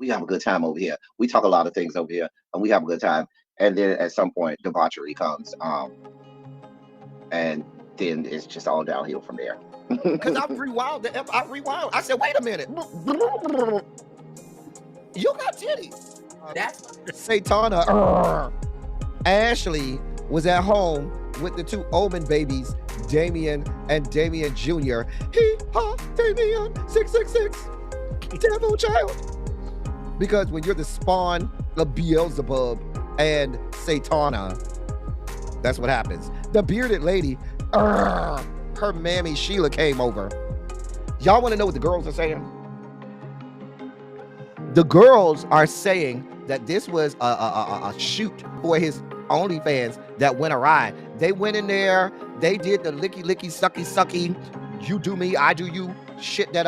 we have a good time over here. We talk a lot of things over here, and we have a good time. And then at some point, debauchery comes, and then it's just all downhill from there. Cause I rewound I rewound. I said, wait a minute. You got titties. That's Satana. Ashley was at home with the two Omen babies, Damien and Damien Jr. Hee ha, Damien 666, devil child. Because when you're the spawn of Beelzebub and Satana, that's what happens. The bearded lady, her mammy Sheila came over. Y'all want to know what the girls are saying? The girls are saying that this was a shoot for his OnlyFans that went awry. They went in there, they did the licky licky sucky sucky, you do me, I do you shit that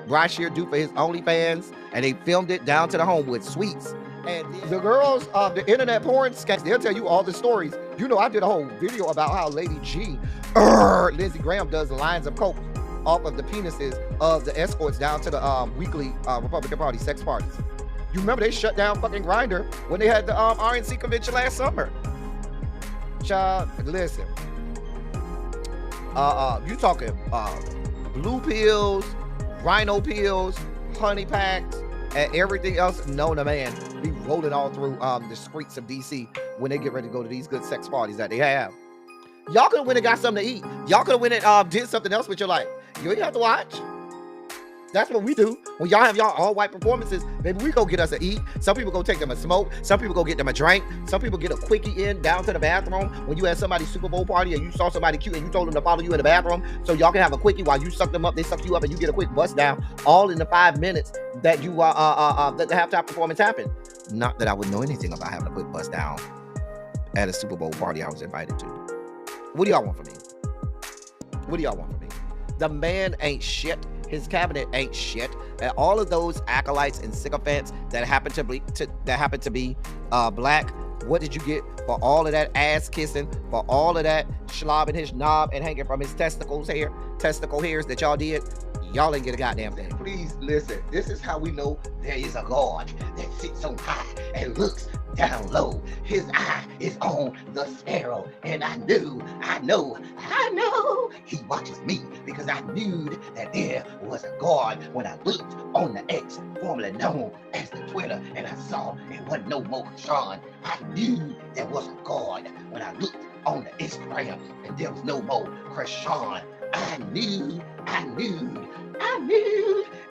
Brashear do for his OnlyFans, and they filmed it down to the Homewood Suites. And the girls, the internet porn sketch, they'll tell you all the stories. You know, I did a whole video about how Lady G, Lindsey Graham, does the lines of coke off of the penises of the escorts down to the weekly Republican Party sex parties. You remember they shut down fucking Grindr when they had the RNC convention last summer. Child, listen. You talking blue pills, rhino pills, honey packs, and everything else known to man be rolling all through the streets of DC when they get ready to go to these good sex parties that they have. Y'all could have went and got something to eat. Y'all could have went and did something else with your life. You ain't have to watch. That's what we do. When y'all have y'all all-white performances, maybe we go get us a eat. Some people go take them a smoke. Some people go get them a drink. Some people get a quickie in down to the bathroom. When you had somebody's Super Bowl party and you saw somebody cute and you told them to follow you in the bathroom so y'all can have a quickie while you suck them up, they suck you up, and you get a quick bust down, all in the 5 minutes that you that the halftime performance happened. Not that I would know anything about having a quick bust down at a Super Bowl party I was invited to. What do y'all want from me? What do y'all want from me? The man ain't shit. His cabinet ain't shit. And all of those acolytes and sycophants that happen to be black, what did you get for all of that ass kissing, for all of that slobbing his knob and hanging from his testicle hairs that y'all did? Y'all ain't get a goddamn thing. Please listen. This is how we know there is a God that sits on high and looks down low. His eye is on the sparrow, and I know he watches me, because I knew that there was a God when I looked on the X, formerly known as the Twitter, and I saw it wasn't no more Sean. I knew there was a God when I looked on the Instagram, and there was no more Krishan. I knew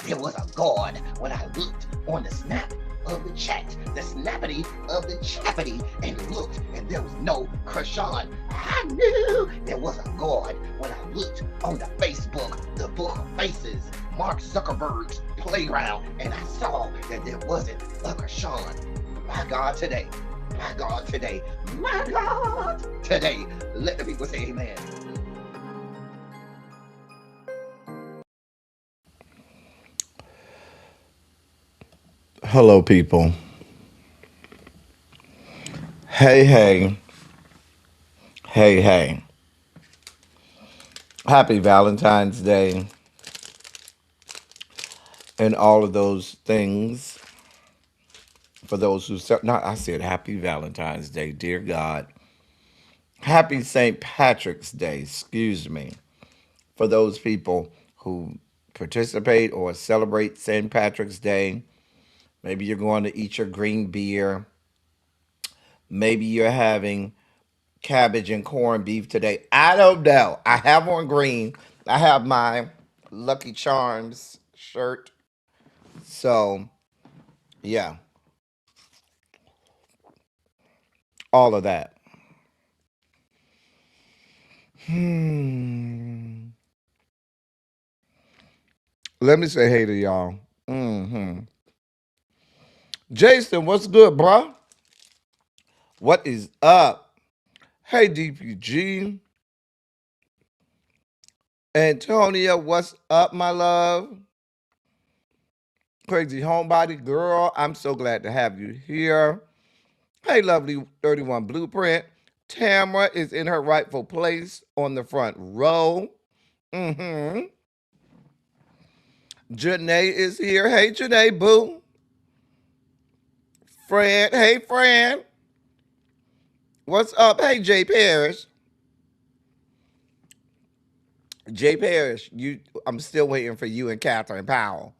there was a God when I looked on the snap of the chat, the snappity of the chappity, and looked, and there was no Krishan. I knew there was a God when I looked on the Facebook, the book of faces, Mark Zuckerberg's playground, and I saw that there wasn't a Krishan. My God today, let the people say amen. Hello, people. Hey. Happy Valentine's Day and all of those things. For those who I said Happy Valentine's Day, dear God. Happy St. Patrick's Day, excuse me. For those people who participate or celebrate St. Patrick's Day. Maybe you're going to eat your green beer. Maybe you're having cabbage and corned beef today. I don't know. I have on green. I have my Lucky Charms shirt. So, yeah. All of that. Let me say hey to y'all. Jason, what's good, bro? What is up? Hey, DPG. Antonia, what's up, my love? Crazy homebody girl, I'm so glad to have you here. Hey, lovely 31 Blueprint. Tamara is in her rightful place on the front row. Janae is here. Hey, Janae, boo. Fran, hey Fran, what's up? Hey Jay Parrish, Jay Parrish, you. I'm still waiting for you and Catherine Powell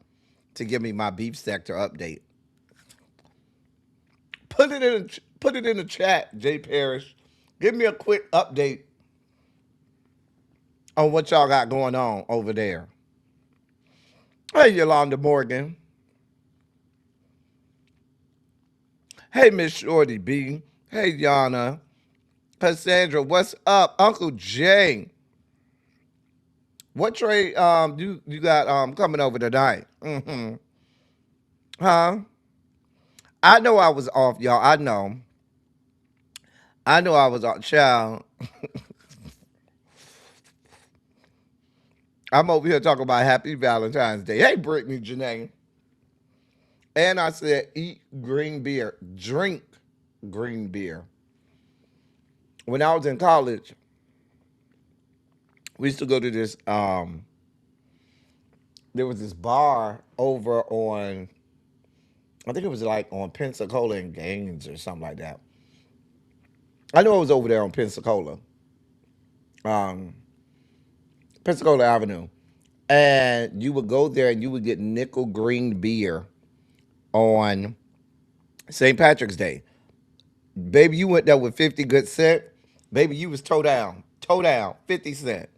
to give me my beef sector update. Put it in the chat, Jay Parrish. Give me a quick update on what y'all got going on over there. Hey Yolanda Morgan. Hey Miss Shorty B. Hey Yana. Cassandra, what's up? Uncle Jay. What trade you got coming over tonight? Mm-hmm. Huh? I know I was off, y'all. I know. I know I was off. Child. I'm over here talking about Happy Valentine's Day. Hey, Brittany Janae. And I said, eat green beer. Drink green beer. When I was in college, we used to go to this, there was this bar over on, I think it was like on Pensacola and Gaines or something like that. I know it was over there on um, Pensacola Avenue. And you would go there and you would get nickel green beer on St. Patrick's Day. Baby, you went there with 50 good cent. Baby, you was toe down, 50 cent,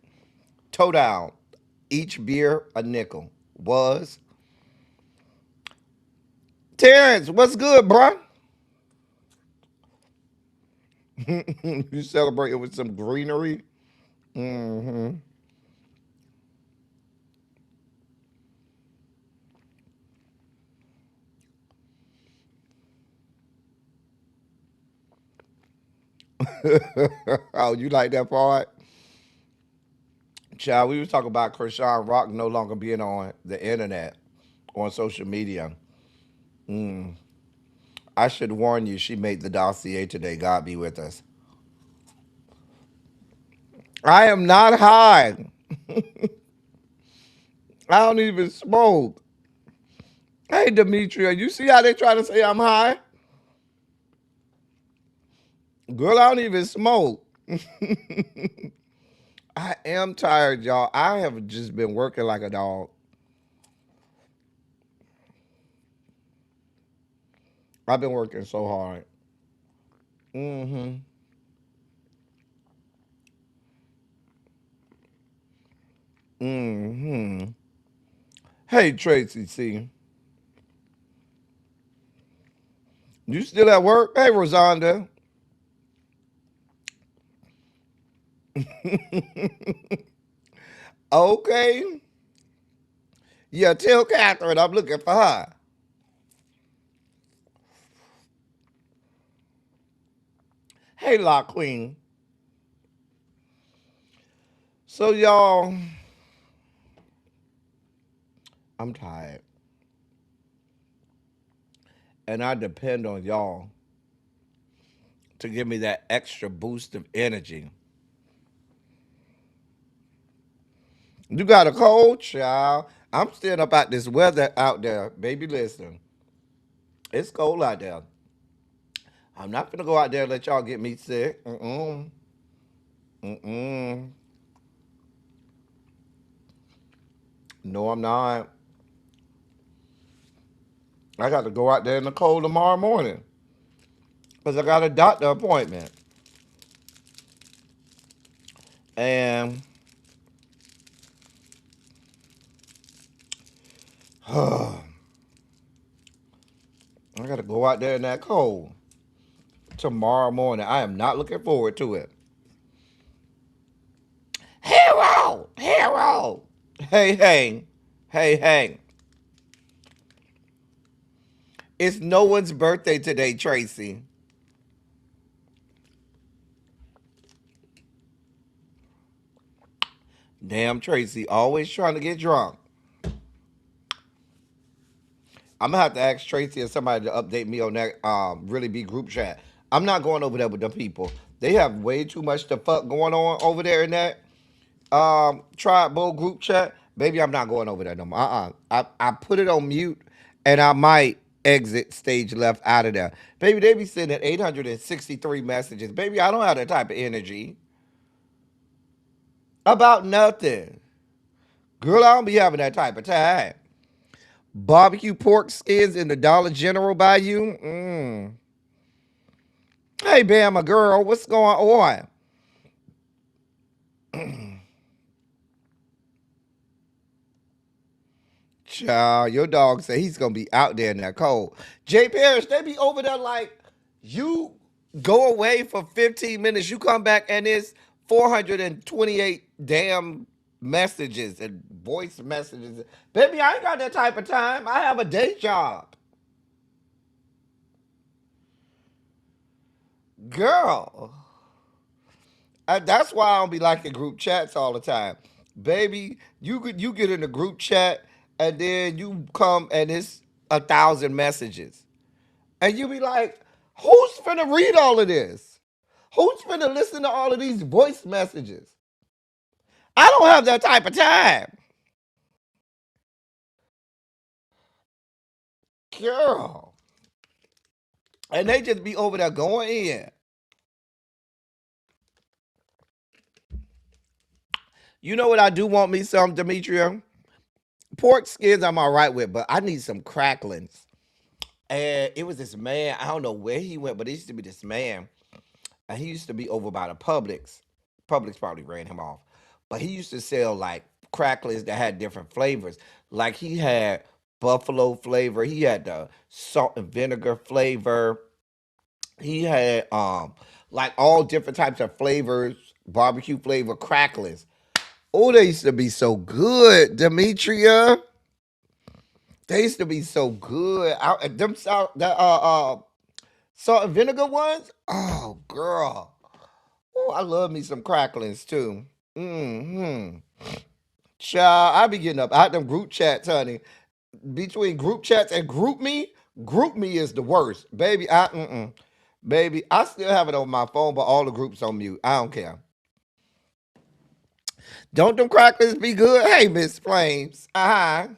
toe down. Each beer a nickel was. Terrence, what's good, bruh? You celebrating with some greenery? Hmm. Oh, you like that part? Child, we was talking about Krishan Rock no longer being on the internet, on social media. Mm. I should warn you, she made the dossier today. God be with us. I am not high. I don't even smoke. Hey, Demetria, you see how they try to say I'm high? Girl, I don't even smoke. I am tired, y'all. I have just been working like a dog. I've been working so hard. Mm-hmm. Mm-hmm. Hey, Tracy C. You still at work? Hey, Rosanda. Okay. Yeah, tell Catherine I'm looking for her. Hey, La Queen. So, y'all, I'm tired. And I depend on y'all to give me that extra boost of energy. You got a cold, child? I'm still up at this weather out there. Baby, listen. It's cold out there. I'm not gonna go out there and let y'all get me sick. Mm-mm. Mm-mm. No, I'm not. I got to go out there in the cold tomorrow morning because I got a doctor appointment. And I got to go out there in that cold tomorrow morning. I am not looking forward to it. Hero! Hero! Hey, hey. Hey, hey. It's no one's birthday today, Tracy. Damn, Tracy, always trying to get drunk. I'm gonna have to ask Tracy or somebody to update me on that really big group chat. I'm not going over there with the people. They have way too much the fuck going on over there in that tribal group chat. Baby, I'm not going over there no more. I put it on mute and I might exit stage left out of there. Baby, they be sending 863 messages. Baby, I don't have that type of energy about nothing. Girl, I don't be having that type of time. Barbecue pork skins in the Dollar General by you? Hey, Bama girl, what's going on? Child, your dog say he's gonna be out there in that cold. Jay Parrish, they be over there like you go away for 15 minutes, you come back and it's 428 damn messages and voice messages. Baby, I ain't got that type of time. I have a day job. Girl. That's why I don't be liking group chats all the time. Baby, you get in the group chat and then you come and it's 1,000 messages. And you be like, who's finna read all of this? Who's finna listen to all of these voice messages? I don't have that type of time. Girl. And they just be over there going in. You know what I do want me some, Demetria? Pork skins I'm all right with, but I need some cracklings. And it was this man, I don't know where he went, but it used to be this man. And he used to be over by the Publix. Publix probably ran him off. But he used to sell like cracklings that had different flavors. Like he had buffalo flavor, he had the salt and vinegar flavor, he had like all different types of flavors, barbecue flavor cracklings. Oh, they used to be so good, Demetria. They used to be so good. Them salt and vinegar ones. Oh, girl. Oh, I love me some cracklings too. Hmm. Child, I be getting up out them group chats, honey. Between group chats and group me is the worst, baby. Baby, I still have it on my phone, but all the groups on mute. I don't care. Don't them cracklings be good? Hey, Miss Flames. Right,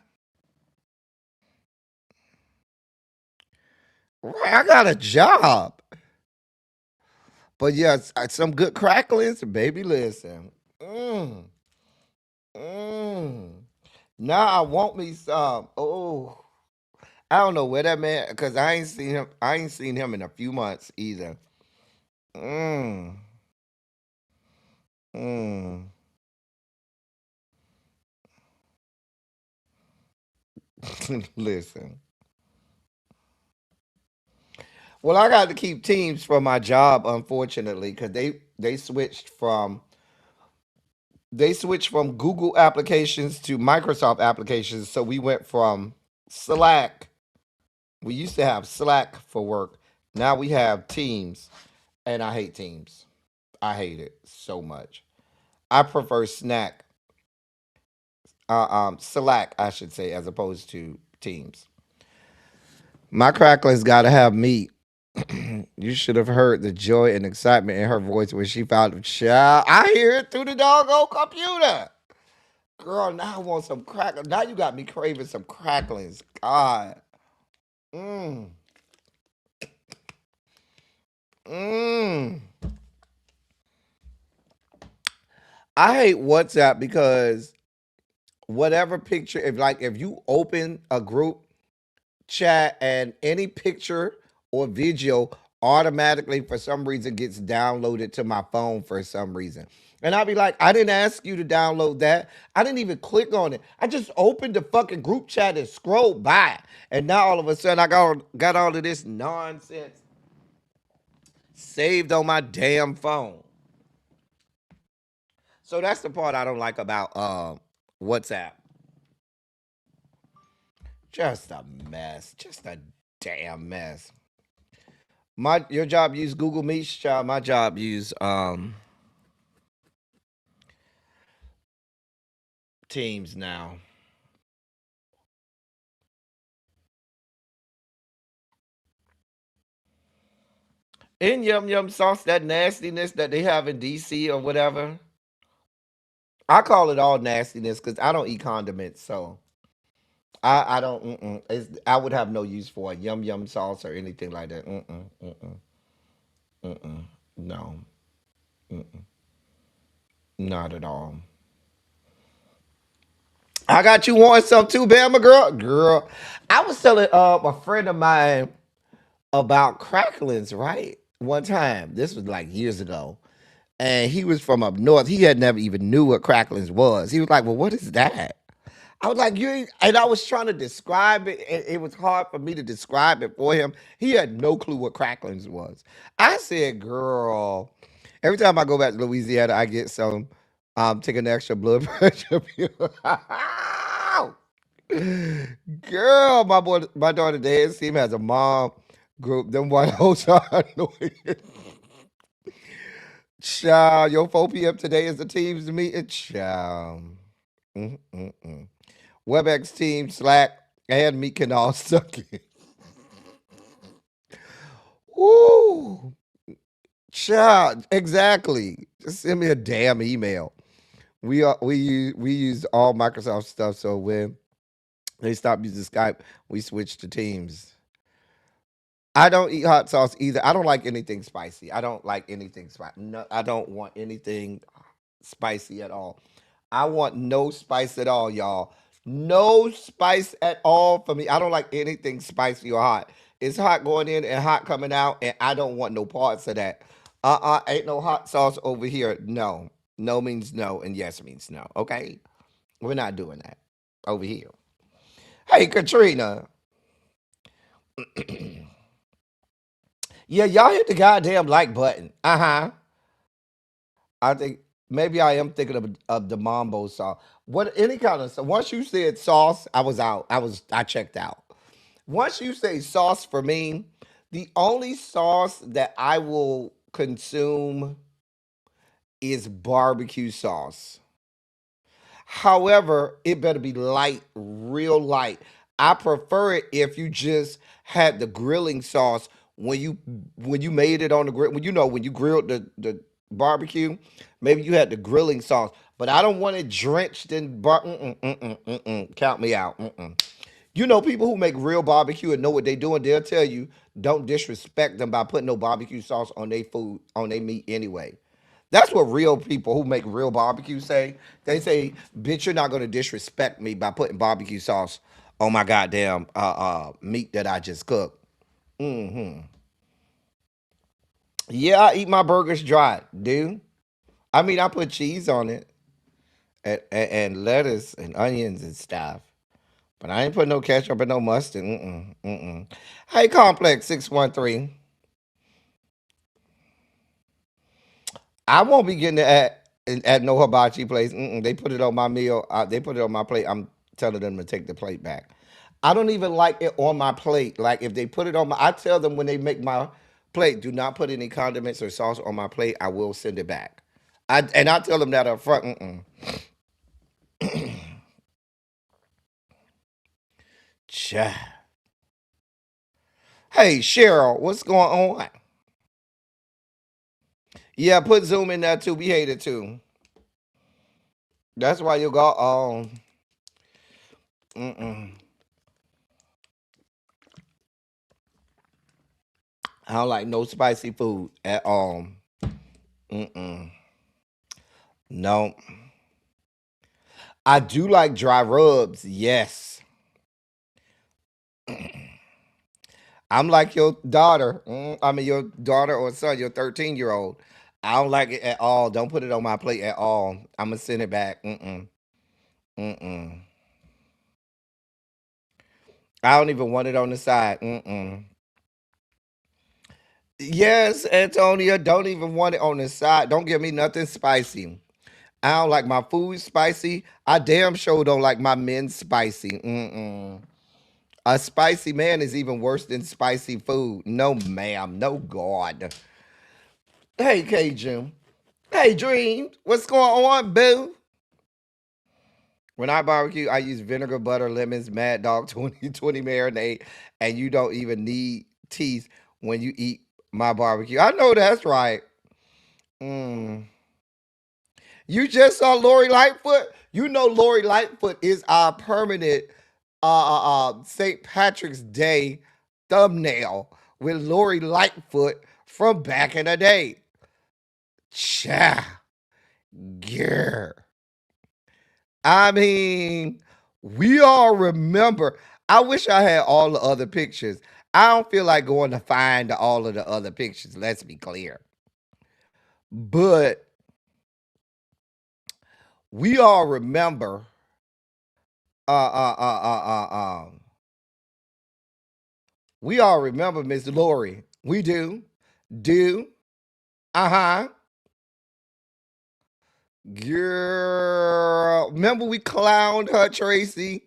I got a job. But yes, some good cracklings, baby. Listen. Mm, mm. Now I want me some. Oh, I don't know where that man, because I ain't seen him. I ain't seen him in a few months either. Mm, mm. Listen. Well, I got to keep teams for my job, unfortunately, because they switched from Google applications to Microsoft applications. So we went from Slack. We used to have Slack for work. Now we have Teams, and I hate Teams. I hate it so much. I prefer Slack, I should say, as opposed to Teams. My crackling's got to have meat. You should have heard the joy and excitement in her voice when she found the child. I hear it through the doggone computer. Girl, now I want some crackle. Now you got me craving some cracklings. God. Mmm. Mmm. I hate WhatsApp because whatever picture, if you open a group chat and any picture or video automatically for some reason gets downloaded to my phone for some reason. And I'll be like, I didn't ask you to download that. I didn't even click on it. I just opened the fucking group chat and scrolled by. And now all of a sudden I got all of this nonsense saved on my damn phone. So that's the part I don't like about WhatsApp. Just a mess. Just a damn mess. Your job use Google Meets, child. My job use Teams now. In yum yum sauce, that nastiness that they have in DC or whatever. I call it all nastiness because I don't eat condiments. So I don't. I would have no use for a yum yum sauce or anything like that. No, not at all. I got you wanting some too, Bama girl. Girl, I was telling a friend of mine about cracklings, right? One time, this was like years ago, and he was from up north. He had never even knew what cracklings was. He was like, "Well, what is that?" I was like, "You," ain't-" and I was trying to describe it, and it was hard for me to describe it for him. He had no clue what cracklings was. I said, "Girl, every time I go back to Louisiana, I get some. Take an extra blood pressure pill." Girl, my daughter dance team has a mom group. Them white hoes are annoying. Child, your 4 p.m. today is the team's meeting. Child. Mm-mm-mm. WebEx team, Slack, and me can all suck it. Woo! Child, exactly. Just send me a damn email. We use all Microsoft stuff, so when they stop using Skype, we switch to Teams. I don't eat hot sauce either. I don't like anything spicy. I don't like anything spicy. No, I don't want anything spicy at all. I want no spice at all, y'all. No spice at all for me. I don't like anything spicy or hot. It's hot going in and hot coming out, and I don't want no parts of that. Ain't no hot sauce over here. No. No means no, and yes means no. Okay? We're not doing that over here. Hey, Katrina. Yeah, y'all hit the goddamn like button. Uh huh. I think maybe I am thinking of the mambo sauce. What any kind of sauce. Once you said sauce, I was out. I checked out. Once you say sauce for me, the only sauce that I will consume is barbecue sauce. However, it better be light, real light. I prefer it if you just had the grilling sauce when you made it on the grill. When you grilled the barbecue, maybe you had the grilling sauce. But I don't want it drenched in count me out. People who make real barbecue and know what they're doing, they'll tell you don't disrespect them by putting no barbecue sauce on their food, on their meat anyway. That's what real people who make real barbecue say. They say, "Bitch, you're not gonna disrespect me by putting barbecue sauce on my goddamn meat that I just cooked." hmm Yeah, I eat my burgers dry, dude. I mean, I put cheese on it and lettuce and onions and stuff, but I ain't put no ketchup and no mustard. Hey, Complex 613. I won't be getting it at no hibachi place. They put it on my meal. They put it on my plate. I'm telling them to take the plate back. I don't even like it on my plate. Like if they put it on my, I tell them when they make my plate, do not put any condiments or sauce on my plate. I will send it back. I tell them that up front. Cha. Hey Cheryl, what's going on? Yeah, put Zoom in there too. We hate it too. That's why you got Mm-mm. I don't like no spicy food at all. Mm-mm. No. I do like dry rubs. Yes. I'm like your daughter. I mean, your daughter or son, your 13-year-old. I don't like it at all. Don't put it on my plate at all. I'm going to send it back. Mm-mm. I don't even want it on the side. Yes, Antonia, don't even want it on the side. Don't give me nothing spicy. I don't like my food spicy. I damn sure don't like my men spicy. A spicy man is even worse than spicy food. No, ma'am. No, God. Hey, Cajun. Hey, Dream. What's going on, boo? When I barbecue, I use vinegar, butter, lemons, Mad Dog 2020 marinade, and you don't even need teeth when you eat my barbecue. I know that's right. Mm. You just saw Lori Lightfoot? You know Lori Lightfoot is our permanent. St. Patrick's Day thumbnail with Lori Lightfoot from back in the day. Cha, yeah. I mean, we all remember. I wish I had all the other pictures. I don't feel like going to find all of the other pictures. Let's be clear. But we all remember. Uh, uh, uh, uh, uh, um, we all remember Miss Lori. We do. Do. Uh huh. Girl. Remember we clowned her, Tracy?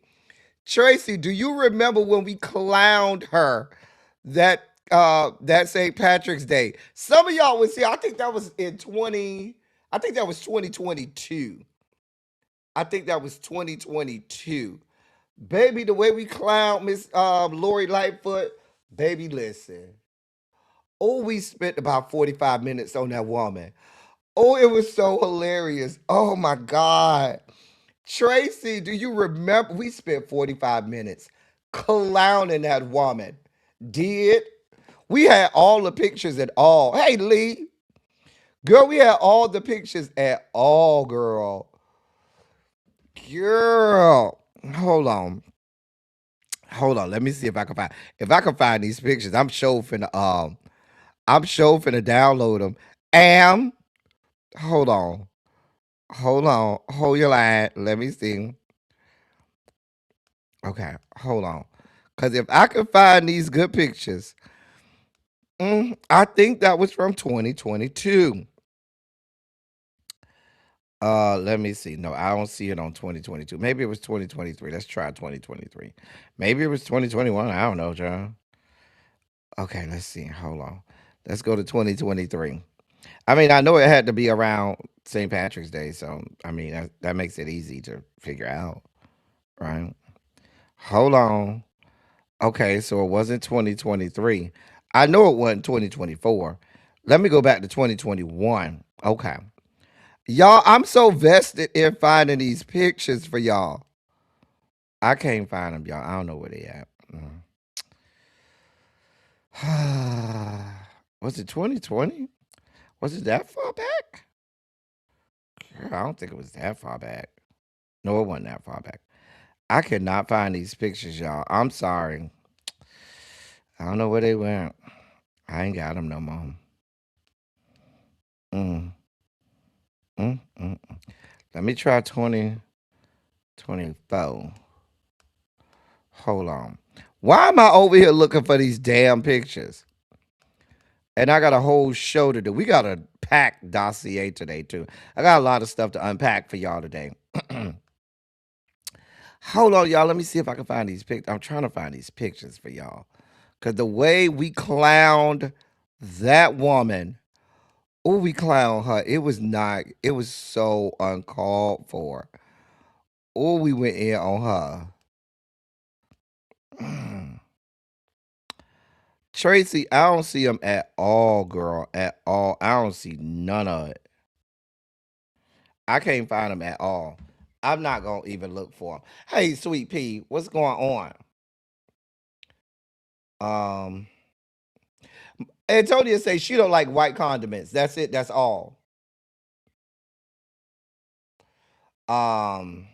Tracy, do you remember when we clowned her that St. Patrick's Day? Some of y'all was here. I think that was in 20. I think that was 2022. I think that was 2022. Baby, the way we clown Miss Lori Lightfoot, baby, listen. Oh, we spent about 45 minutes on that woman. Oh, it was so hilarious. Oh my God. Tracy, do you remember? We spent 45 minutes clowning that woman. Did we had all the pictures at all? Hey, Lee, girl, we had all the pictures at all, girl. Girl, hold on, hold on. Let me see if I can find these pictures. I'm sure finna download them. Am hold on, hold your line. Let me see. Okay, hold on. Cause if I can find these good pictures, I think that was from 2022. Let me see. No, I don't see it on 2022. Maybe it was 2023. Let's try 2023. Maybe it was 2021. I don't know, John. Okay, let's see. Hold on. Let's go to 2023. I mean, I know it had to be around St. Patrick's Day, so I mean that makes it easy to figure out, right? Hold on. Okay, so it wasn't 2023. I know it wasn't 2024. Let me go back to 2021. Okay. Y'all, I'm so vested in finding these pictures for y'all. I can't find them, y'all. I don't know where they at. Was it 2020? Was it that far back? Girl, I don't think it was that far back. No, it wasn't that far back. I could not find these pictures, y'all. I'm sorry. I don't know where they went. I ain't got them no more. Mm, mm. Let me try 2024. Hold on. Why am I over here looking for these damn pictures? And I got a whole show to do. We got a packed dossier today, too. I got a lot of stuff to unpack for y'all today. Hold on, y'all. Let me see if I can find these pictures. I'm trying to find these pictures for y'all. Because the way we clowned that woman, oh, we clowned her. It was not, it was so uncalled for. Oh, we went in on her. Tracy, I don't see them at all, girl. At all. I don't see none of it. I can't find them at all. I'm not gonna even look for them. Hey, Sweet Pea, what's going on? Antonia say she don't like white condiments. That's it. That's all. Um,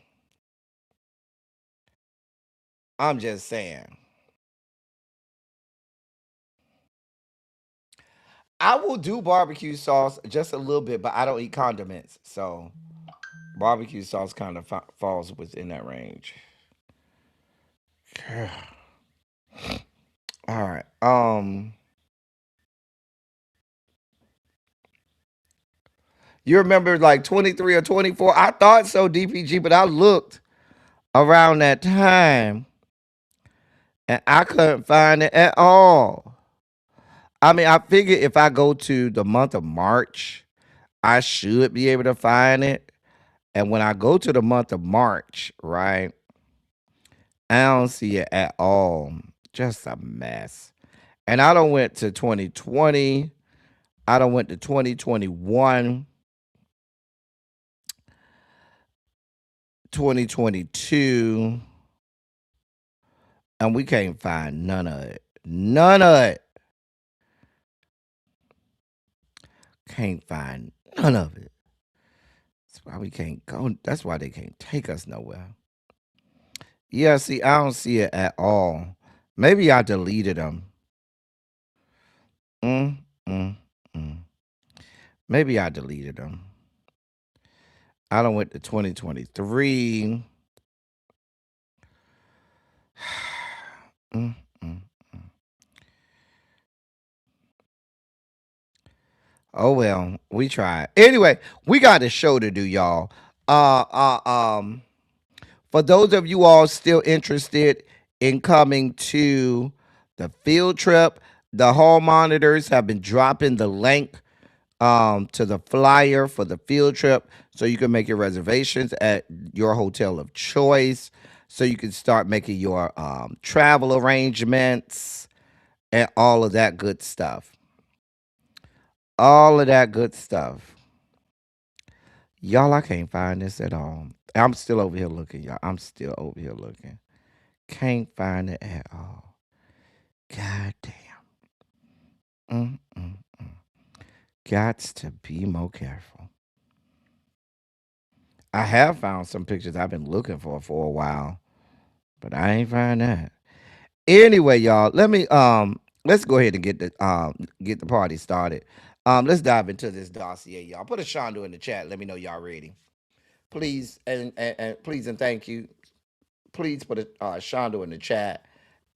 I'm just saying. I will do barbecue sauce just a little bit, but I don't eat condiments. So barbecue sauce kind of falls within that range. All right. You remember like 23 or 24? I thought so, DPG, but I looked around that time and I couldn't find it at all. I mean, I figured if I go to the month of March, I should be able to find it. And when I go to the month of March, right, I don't see it at all. Just a mess. And I don't went to 2020. I don't went to 2021, 2022. And we can't find none of it. None of it. Can't find none of it. That's why we can't go. That's why they can't take us nowhere. Yeah, see, I don't see it at all. Maybe I deleted them. Mm, mm, mm. Maybe I deleted them. I don't went to 2023. Mm, mm. Oh well, we tried. Anyway, we got a show to do, y'all. Uh, uh, um, for those of you all still interested in coming to the field trip, the hall monitors have been dropping the link to the flyer for the field trip so you can make your reservations at your hotel of choice so you can start making your travel arrangements and all of that good stuff. All of that good stuff. Y'all, I can't find this at all. I'm still over here looking, y'all. I'm still over here looking. Can't find it at all. God damn. Mm, mm, mm. Gots to be more careful. I have found some pictures I've been looking for a while, but I ain't find that. Anyway, y'all, let's go ahead and get the party started. Let's dive into this dossier, y'all. Put a Shondo in the chat. Let me know y'all ready. Please and please and thank you. Please put a Shondo in the chat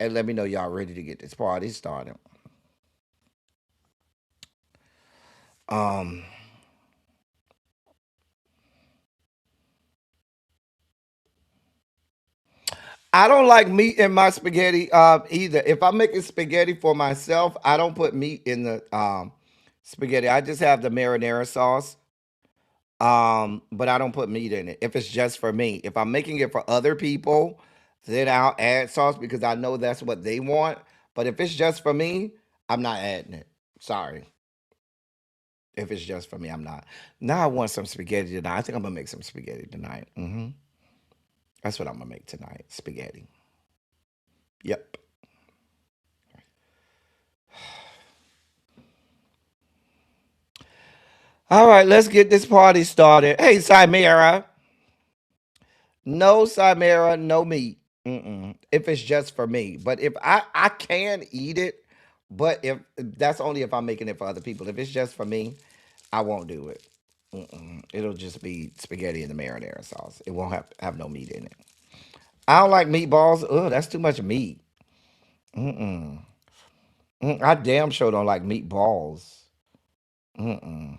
and let me know y'all ready to get this party started. Um, I don't like meat in my spaghetti either. If I'm making spaghetti for myself, I don't put meat in the spaghetti. I just have the marinara sauce. But I don't put meat in it. If it's just for me. If I'm making it for other people, then I'll add sauce because I know that's what they want. But if it's just for me, I'm not adding it. Sorry. If it's just for me, I'm not. Now I want some spaghetti tonight. I think I'm gonna make some spaghetti tonight. That's what I'm gonna make tonight. Spaghetti. Yep. All right, let's get this party started. Hey, Chimera. No, Chimera, no meat. If it's just for me, but if I can eat it, but if that's only if I'm making it for other people. If it's just for me, I won't do it. It'll just be spaghetti in the marinara sauce. It won't have no meat in it. I don't like meatballs. Oh, that's too much meat. Mm-mm. I damn sure don't like meatballs. Mm-mm.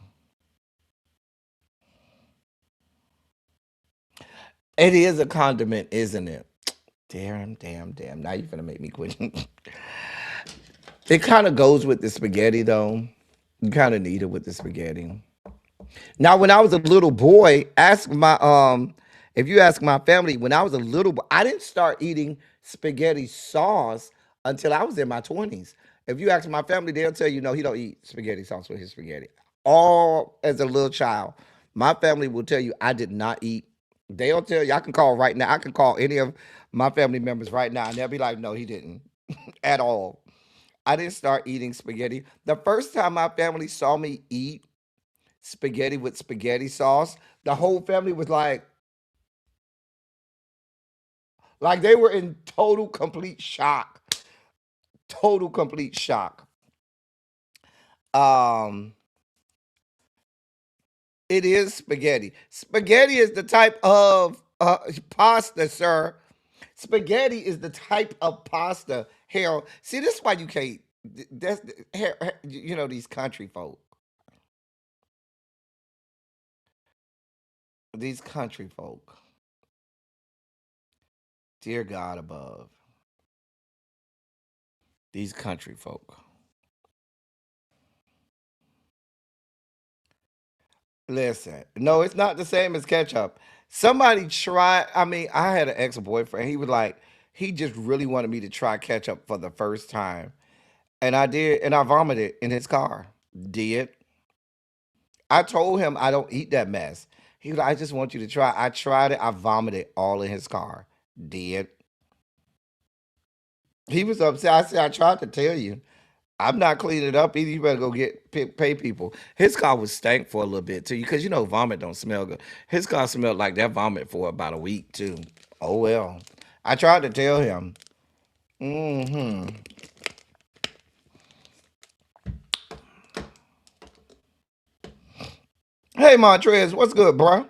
It is a condiment, isn't it? Damn, damn, damn. Now you're gonna make me quit. It kind of goes with the spaghetti, though. You kind of need it with the spaghetti. Now, when I was a little boy, if you ask my family, when I was a little boy, I didn't start eating spaghetti sauce until I was in my 20s. If you ask my family, they'll tell you no, he don't eat spaghetti sauce with his spaghetti. All as a little child, my family will tell you I did not eat. They'll tell you I can call right now. I can call any of my family members right now, and they'll be like, no, he didn't at all. I didn't start eating spaghetti. The first time my family saw me eat spaghetti with spaghetti sauce, the whole family was like they were in total complete shock. Total complete shock. Um it is spaghetti. Spaghetti is the type of pasta, sir. Spaghetti is the type of pasta. Harold, see, this is why you can't. That's you know these country folk. These country folk. Dear God above. These country folk. Listen, no, it's not the same as ketchup. Somebody tried. I mean, I had an ex boyfriend. He was like, he just really wanted me to try ketchup for the first time, and I did, and I vomited in his car. Did I told him I don't eat that mess. He was like, I just want you to try. I tried it. I vomited all in his car. Did He was upset. I said, I tried to tell you. I'm not cleaning it up either. You better go pay people. His car was stank for a little bit too, because vomit don't smell good. His car smelled like that vomit for about a week too. Oh well. I tried to tell him. Hmm. Hey Montrez, what's good, bro?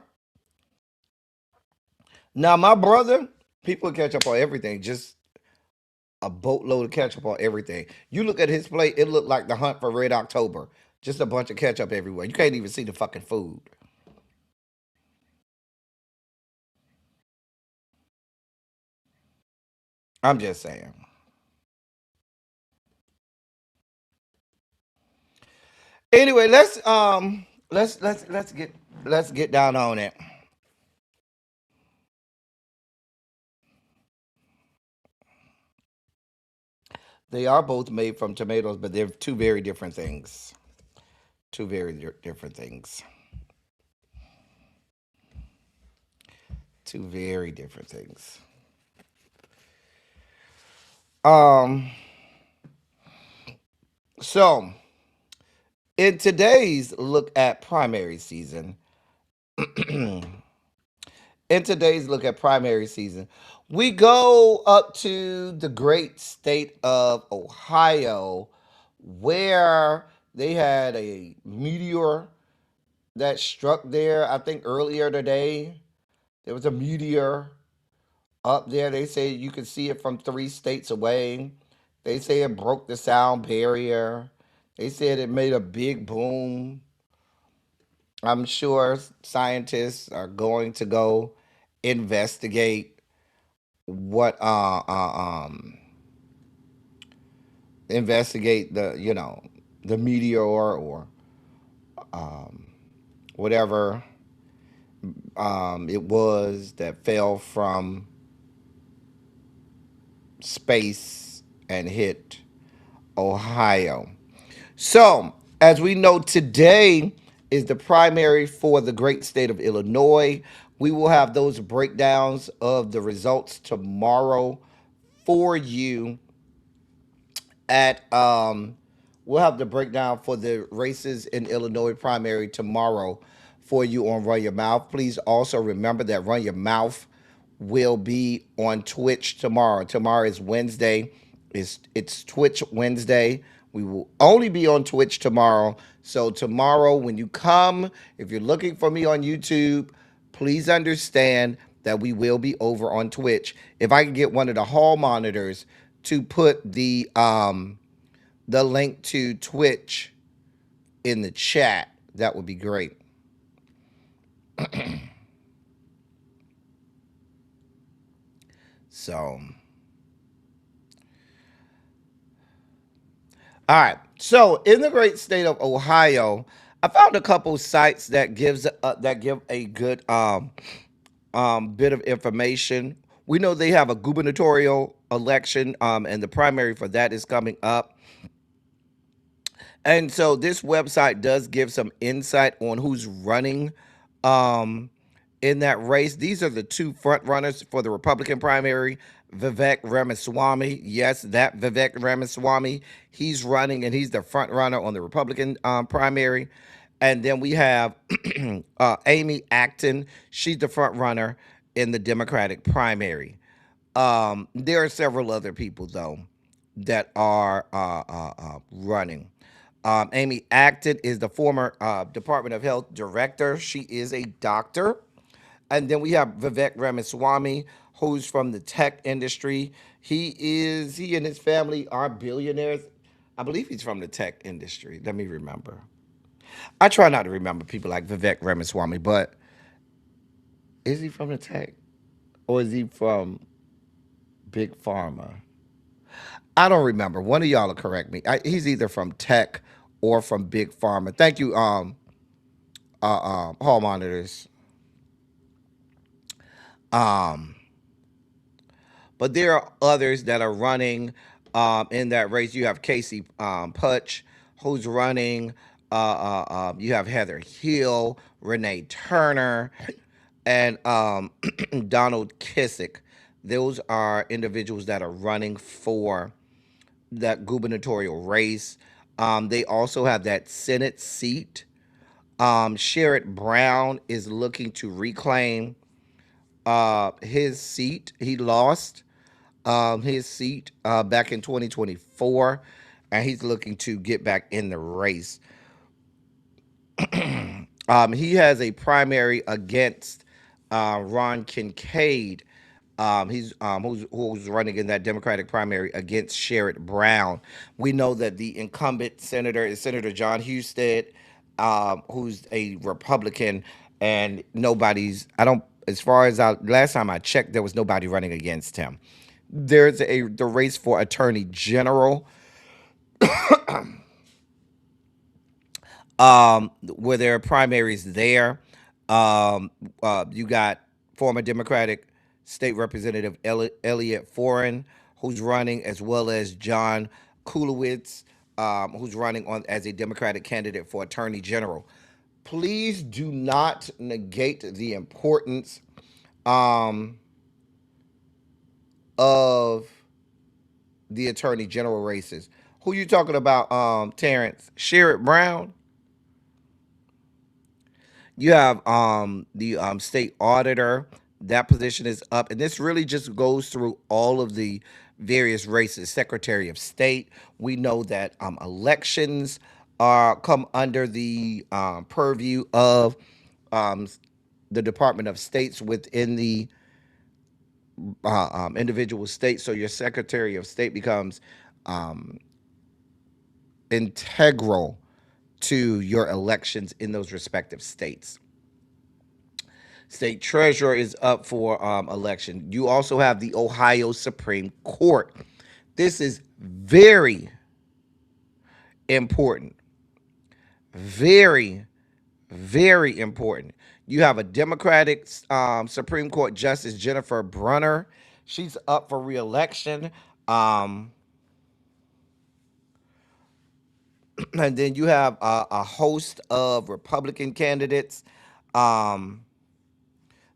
Now my brother, people catch up on everything. Just a boatload of ketchup on everything. You look at his plate, it looked like the hunt for Red October. Just a bunch of ketchup everywhere. You can't even see the fucking food. I'm just saying. Anyway, let's get down on it. They are both made from tomatoes, but they're two very different things. Two very different things. Two very different things. Um, so in today's look at primary season, in today's look at primary season, we go up to the great state of Ohio, where they had a meteor that struck there. I think earlier today, there was a meteor up there. They say you could see it from 3 states away. They say it broke the sound barrier. They said it made a big boom. I'm sure scientists are going to go investigate what investigate the meteor or um whatever it was that fell from space and hit Ohio. So, as we know, today is the primary for the great state of Illinois. We will have those breakdowns of the results tomorrow for you at we'll have the breakdown for the races in Illinois primary tomorrow for you on Run Your Mouth. Please also remember that Run Your Mouth will be on Twitch tomorrow. Tomorrow is Wednesday. It's Twitch Wednesday. We will only be on Twitch tomorrow. So tomorrow when you come, if you're looking for me on YouTube, please understand that we will be over on Twitch. If I can get one of the hall monitors to put the link to Twitch in the chat, that would be great. So, all right. So, in the great state of Ohio, I found a couple sites that give a good bit of information. We know they have a gubernatorial election, and the primary for that is coming up. And so this website does give some insight on who's running um, in that race. These are the two front runners for the Republican primary. Vivek Ramaswamy, yes, that Vivek Ramaswamy, he's running and he's the front runner on the Republican primary. And then we have Amy Acton, she's the front runner in the Democratic primary. There are several other people though that are running. Amy Acton is the former Department of Health director. She is a doctor. And then we have Vivek Ramaswamy, who's from the tech industry. He and his family are billionaires. I believe he's from the tech industry. Let me remember. I try not to remember people like Vivek Ramaswamy, but is he from the tech or is he from Big Pharma? I don't remember. One of y'all will correct me. He's either from tech or from Big Pharma. Thank you, hall monitors. Um, but there are others that are running in that race. You have Casey Putch, who's running. You have Heather Hill, Renee Turner, and Donald Kissick. Those are individuals that are running for that gubernatorial race. They also have that Senate seat. Sherrod Brown is looking to reclaim his seat. He lost his seat back in 2024, and he's looking to get back in the race. He has a primary against Ron Kincaid. Who's running in that Democratic primary against Sherrod Brown. We know that the incumbent senator is Senator John Husted, who's a Republican, and nobody's. I don't. As far as last time I checked, there was nobody running against him. There's the race for Attorney General, where there are primaries there. You got former Democratic State Representative Elliot Foran, who's running, as well as John Kulowitz, who's running on as a Democratic candidate for Attorney General. Please do not negate the importance um, of the Attorney General races. Who you talking about, Terrence? Sherrod Brown? You have the state auditor. That position is up, and this really just goes through all of the various races. Secretary of State. We know that elections come under the purview of um, the Department of States within the individual states. So your Secretary of State becomes um, integral to your elections in those respective states. State treasurer is up for election. You also have the Ohio Supreme Court. This is very important. Very, very important. You have a Democratic Supreme Court Justice Jennifer Brunner. She's up for reelection. Um, and then you have a host of Republican candidates. Um,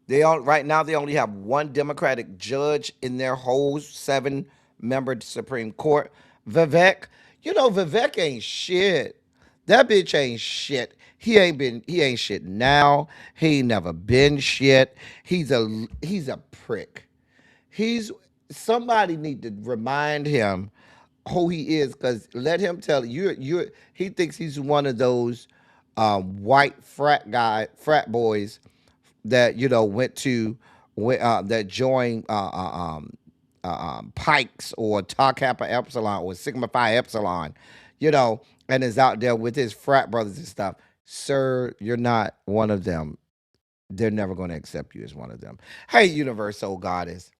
They all right now they only have one Democratic judge in their whole 7-member Supreme Court. Vivek, Vivek ain't shit. That bitch ain't shit. He ain't shit now. He ain't never been shit. He's a prick. He's Somebody need to remind him who he is, because let him tell you he thinks he's one of those white frat boys that went to that joined Pikes or Tau Kappa Epsilon or Sigma Phi Epsilon, and is out there with his frat brothers and stuff. Sir, you're not one of them. They're never going to accept you as one of them. Hey, Universal Goddess.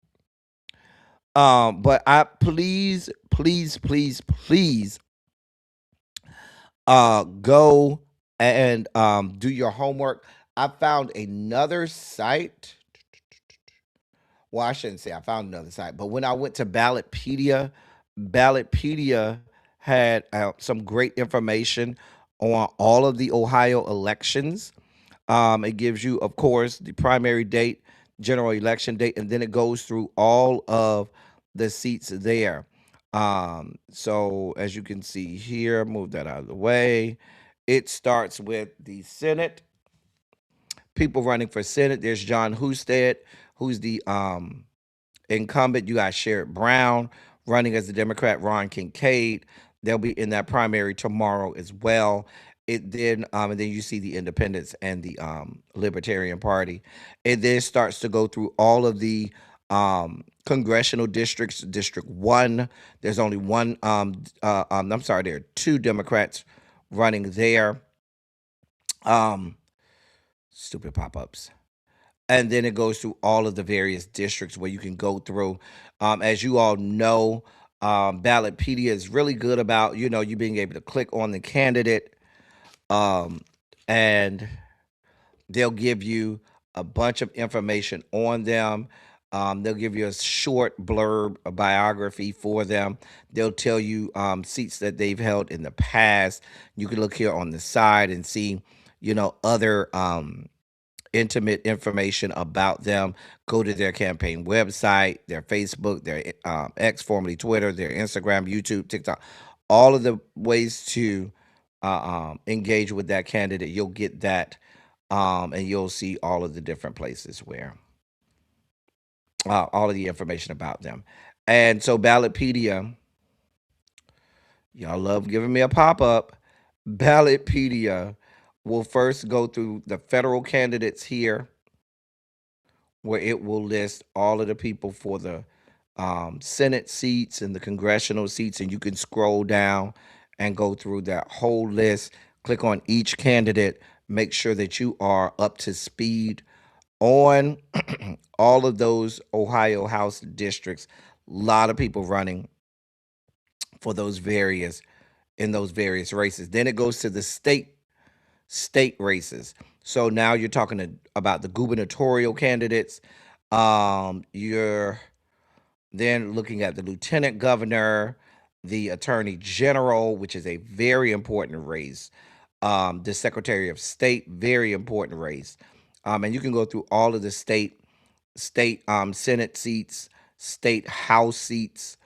But I please, please, please, please, go and do your homework. I found another site. Well, I shouldn't say I found another site, but when I went to Ballotpedia had some great information on all of the Ohio elections. It gives you, of course, the primary date, general election date, and then it goes through all of the seats there. So as you can see here, move that out of the way. It starts with the Senate. People running for Senate. There's John Husted, who's the incumbent. You got Sherrod Brown running as the Democrat, Ron Kincaid. They'll be in that primary tomorrow as well. And then you see the Independents and the Libertarian Party. It then starts to go through all of the congressional districts. District 1, there's only one. I'm sorry, there are 2 Democrats running there. Um, Stupid pop-ups. And then it goes through all of the various districts where you can go through. As you all know, Ballotpedia is really good about you being able to click on the candidate, um, and they'll give you a bunch of information on them. They'll give you a short blurb, a biography for them. They'll tell you seats that they've held in the past. You can look here on the side and see, other intimate information about them, go to their campaign website, their Facebook, their X, formerly Twitter, their Instagram, YouTube, TikTok, all of the ways to engage with that candidate. You'll get that, and you'll see all of the different places where all of the information about them. And so, Ballotpedia, y'all love giving me a pop up. Ballotpedia will first go through the federal candidates here, where it will list all of the people for the Senate seats and the congressional seats, and you can scroll down and go through that whole list. Click on each candidate. Make sure that you are up to speed on all of those Ohio House districts. A lot of people running for those various in those various races. Then it goes to the state races. So now you're talking about the gubernatorial candidates. You're then looking at the lieutenant governor, the attorney general, which is a very important race. The secretary of state, very important race. And you can go through all of the state Senate seats, state House seats.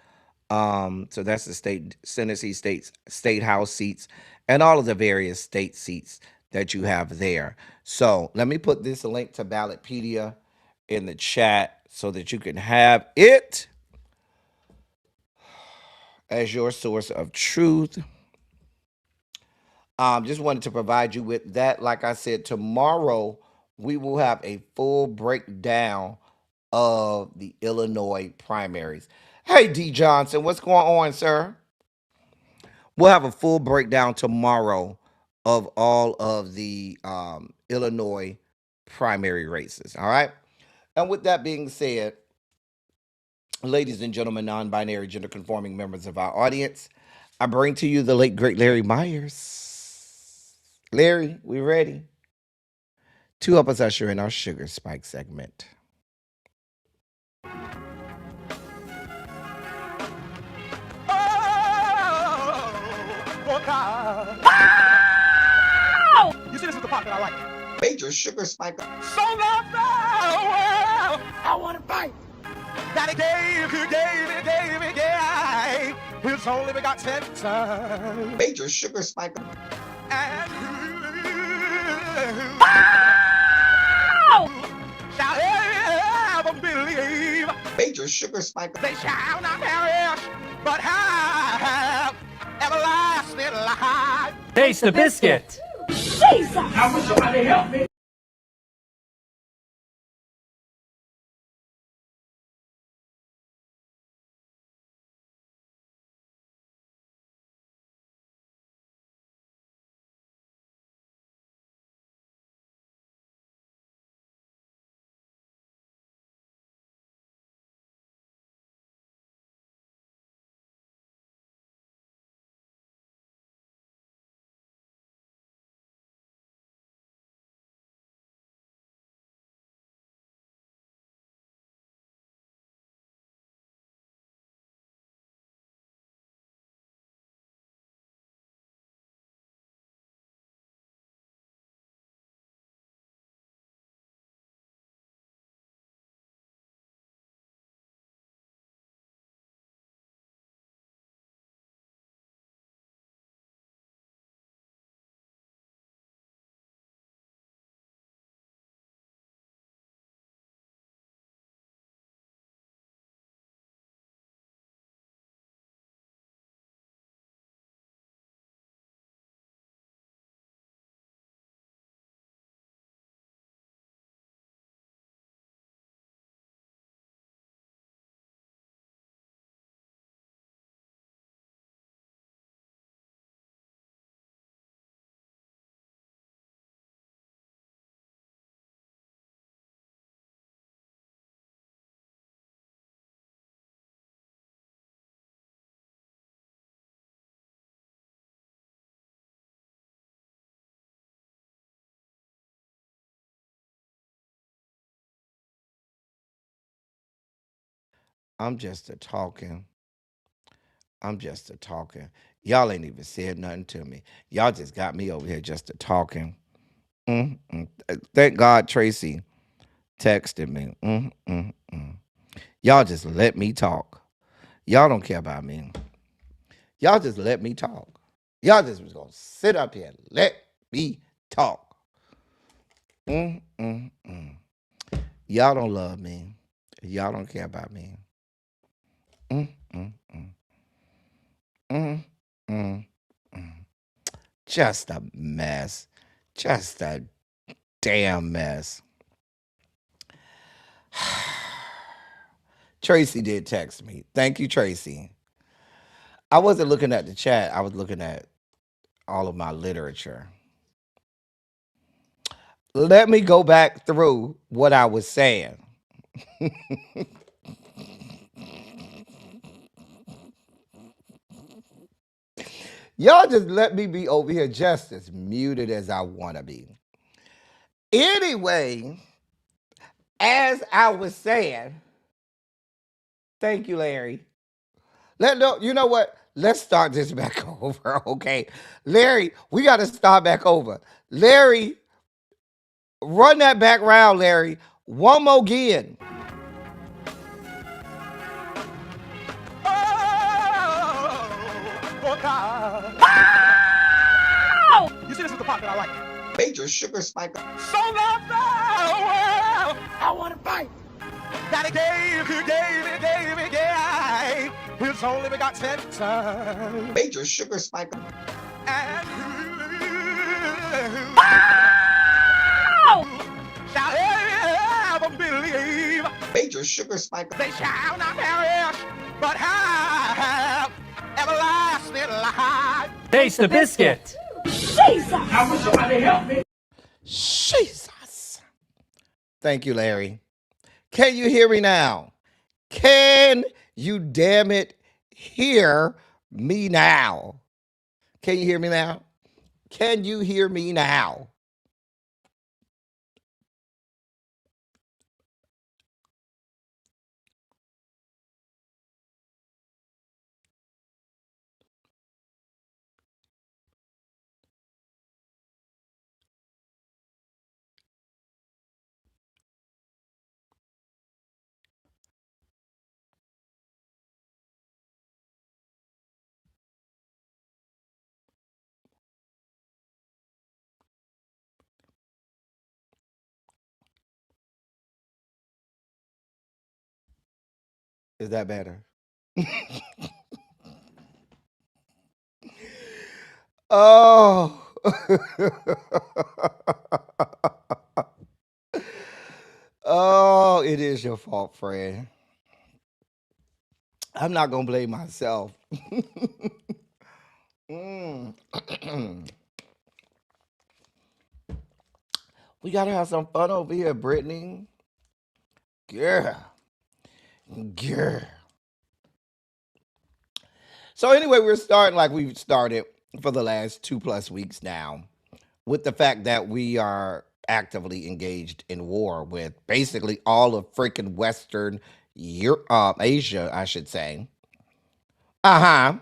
So that's the state Senate seats, state House seats, and all of the various state seats that you have there. So let me put this link to Ballotpedia in the chat so that you can have it as your source of truth. Just wanted to provide you with that. Like I said, tomorrow we will have a full breakdown of the Illinois primaries. Hey, D. Johnson, what's going on, sir? We'll have a full breakdown tomorrow of all of the Illinois primary races. All right. And with that being said, ladies and gentlemen, non binary, gender conforming members of our audience, I bring to you the late, great Larry Myers. Larry, we ready to help us usher in our sugar spike segment. Oh, God. You see, this is the part that I like. Major sugar spike. So love the world. I want to fight. That he gave his only begotten son. Major sugar spike. And shall ever believe. Major sugar spike. They shall not perish, but have everlasting life. Taste the biscuit. Jesus! I wish somebody help me. I'm just a talking. I'm just a talking. Y'all ain't even said nothing to me. Y'all just got me over here just a talking. Thank God Tracy texted me. Y'all just let me talk. Y'all don't care about me. Y'all just let me talk. Y'all just was gonna sit up here and let me talk. Mm, mm, mm. Y'all don't love me. Y'all don't care about me. Mm, mm, mm, mm, mm, mm. Just a mess. Just a damn mess. Tracy did text me. Thank you, Tracy. I wasn't looking at the chat. I was looking at all of my literature. Let me go back through what I was saying. Y'all just let me be over here just as muted as I want to be. Anyway, as I was saying, thank you, Larry. You know what? Let's start this back over, okay? Larry, we got to start back over. Larry, run that back round, Larry. One more again. Oh, God. You see, this is the part that I like. Major sugar spike. So long now, I want to fight. That he gave his only begotten son. Major sugar spike. And who shall ever believe? Major sugar spike. They shall not perish, but have everlasting life. Taste the biscuit. Jesus! I wish somebody help me. Jesus. Thank you, Larry. Can you hear me now? Can you, damn it, hear me now? Can you hear me now? Can you hear me now? Is that better? Oh. Oh, it is your fault, Fred. I'm not going to blame myself. Mm. We got to have some fun over here, Brittany. Yeah. Yeah. So anyway, we're starting like we've started for the last 2+ weeks now, with the fact that we are actively engaged in war with basically all of freaking Western Asia, I should say. Now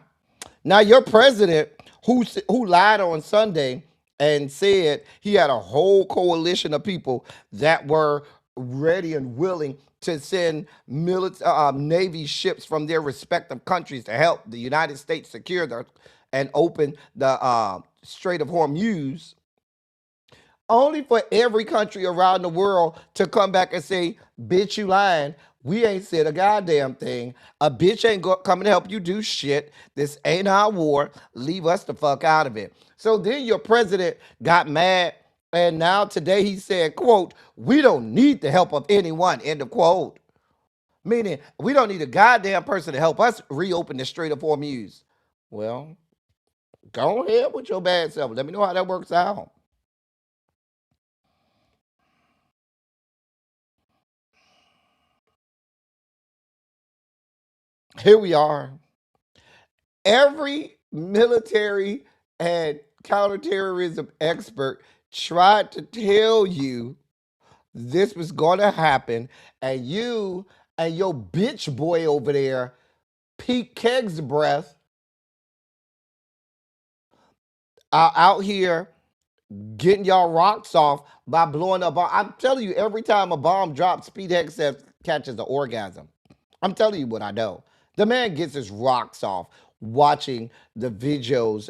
your president, who lied on Sunday and said he had a whole coalition of people that were ready and willing to send Navy ships from their respective countries to help the United States secure and open the Strait of Hormuz, only for every country around the world to come back and say, bitch, you lying. We ain't said a goddamn thing. A bitch ain't coming to help you do shit. This ain't our war. Leave us the fuck out of it. So then your president got mad, and now today he said, quote, we don't need the help of anyone, end of quote. Meaning, we don't need a goddamn person to help us reopen the Strait of Hormuz. Well, go ahead with your bad self. Let me know how that works out. Here we are. Every military and counterterrorism expert tried to tell you this was going to happen, and you and your bitch boy over there, Pete Keg's breath, are out here getting y'all rocks off by blowing up. I'm telling you, every time a bomb drops, Pete Hegseth catches an orgasm. I'm telling you what I know. The man gets his rocks off watching the videos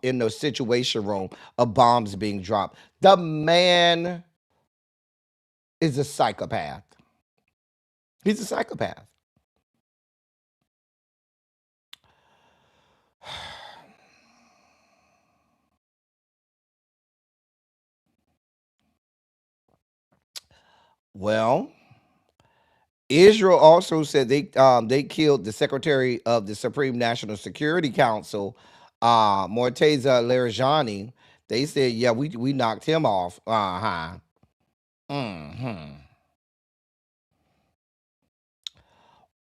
in the situation room of bombs being dropped. The man is a psychopath. He's a psychopath. Well, Israel also said they killed the secretary of the Supreme National Security Council, Morteza Larajani. They said, yeah, we knocked him off. Uh-huh. Hmm.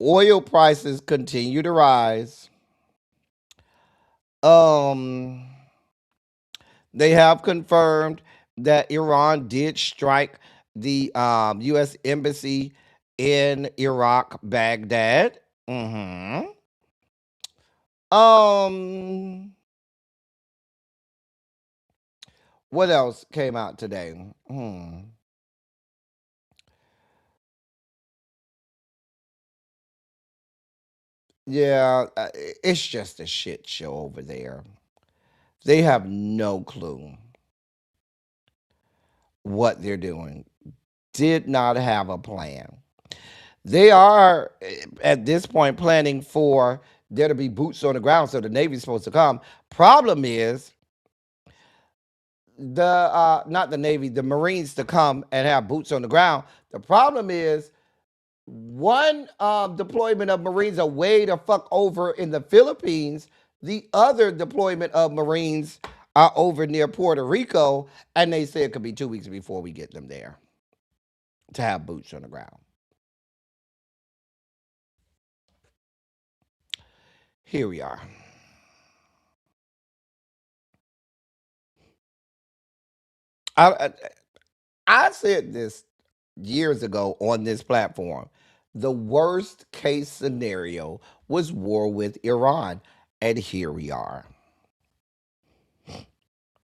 Oil prices continue to rise. Um, they have confirmed that Iran did strike the U.S. embassy in Iraq, Baghdad. Hmm. Um, what else came out today? Yeah, it's just a shit show over there. They have no clue what they're doing. Did not have a plan. They are at this point planning for there to be boots on the ground, so the Navy's supposed to come. Problem is the not the Navy, the Marines to come and have boots on the ground. The problem is one deployment of Marines are way the fuck over in the Philippines. The other deployment of Marines are over near Puerto Rico, and they say it could be 2 weeks before we get them there to have boots on the ground. Here we are. I, I said this years ago on this platform. The worst case scenario was war with Iran. And here we are.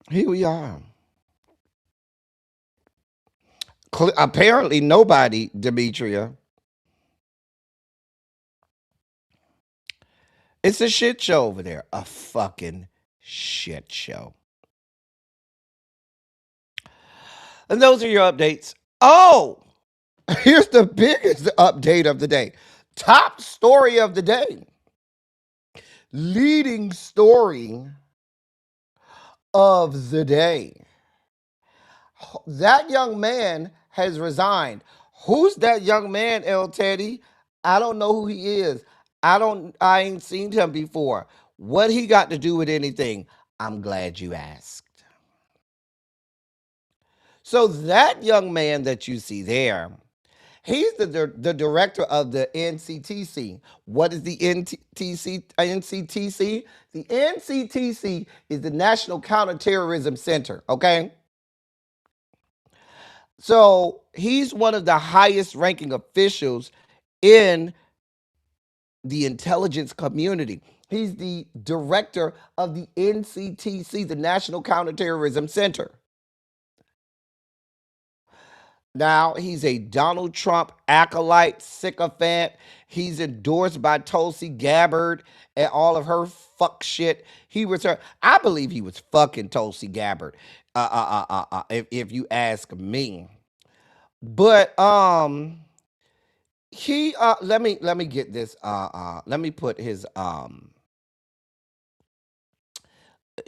Here we are. Apparently, nobody, Demetria. It's a shit show over there. A fucking shit show. And those are your updates. Oh, here's the biggest update of the day. Top story of the day. Leading story of the day. That young man has resigned. Who's that young man, El Teddy? I don't know who he is. I ain't seen him before. What he got to do with anything? I'm glad you asked. So that young man that you see there, he's the director of the NCTC. What is the NCTC? The NCTC is the National Counterterrorism Center, okay? So he's one of the highest ranking officials in the intelligence community. He's the director of the NCTC, the National Counterterrorism Center. Now, he's a Donald Trump acolyte, sycophant. He's endorsed by Tulsi Gabbard and all of her fuck shit. He was her. I believe he was fucking Tulsi Gabbard, if you ask me. But he let me get this let me put his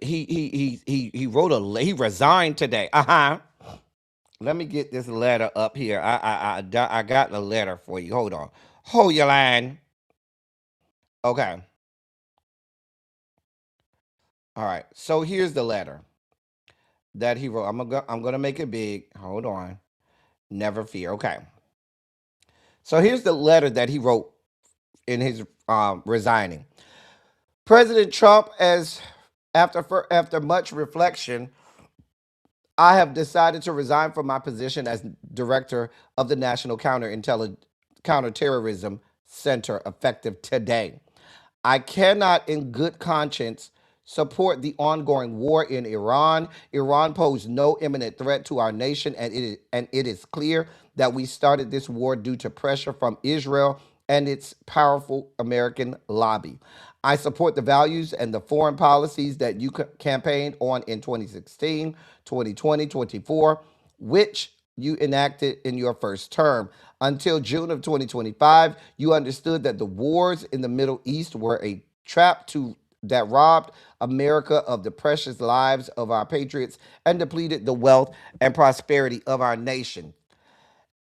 he wrote he resigned today. Let me get this letter up here. I got the letter for you. Hold on. Hold your line. Okay. All right. So here's the letter that he wrote. I'm gonna make it big. Hold on. Never fear. Okay. So here's the letter that he wrote in his resigning. President Trump, as after much reflection, I have decided to resign from my position as director of the National Counterterrorism Center effective today. I cannot, in good conscience, support the ongoing war in Iran. Iran posed no imminent threat to our nation, and it is clear that we started this war due to pressure from Israel and its powerful American lobby. I support the values and the foreign policies that you campaigned on in 2016, 2020, 24, which you enacted in your first term. Until June of 2025, you understood that the wars in the Middle East were a trap that robbed America of the precious lives of our patriots and depleted the wealth and prosperity of our nation.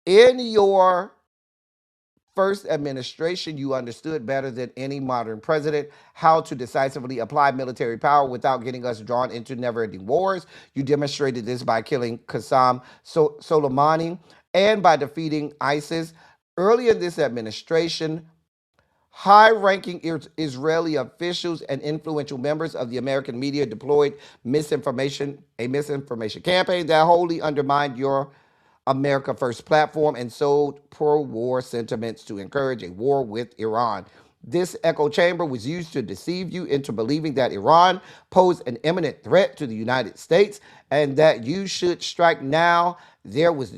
In your first administration, you understood better than any modern president how to decisively apply military power without getting us drawn into never-ending wars. You demonstrated this by killing Qasem Soleimani and by defeating ISIS. Early in this administration, high-ranking Israeli officials and influential members of the American media deployed a misinformation campaign that wholly undermined your America First platform and sold pro-war sentiments to encourage a war with Iran. This echo chamber was used to deceive you into believing that Iran posed an imminent threat to the United States and that you should strike now. There was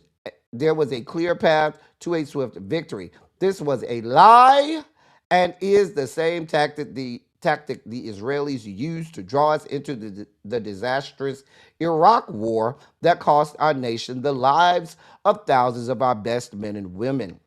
a clear path to a swift victory. This was a lie and is the same tactic the Israelis used to draw us into the disastrous Iraq war that cost our nation the lives of thousands of our best men and women.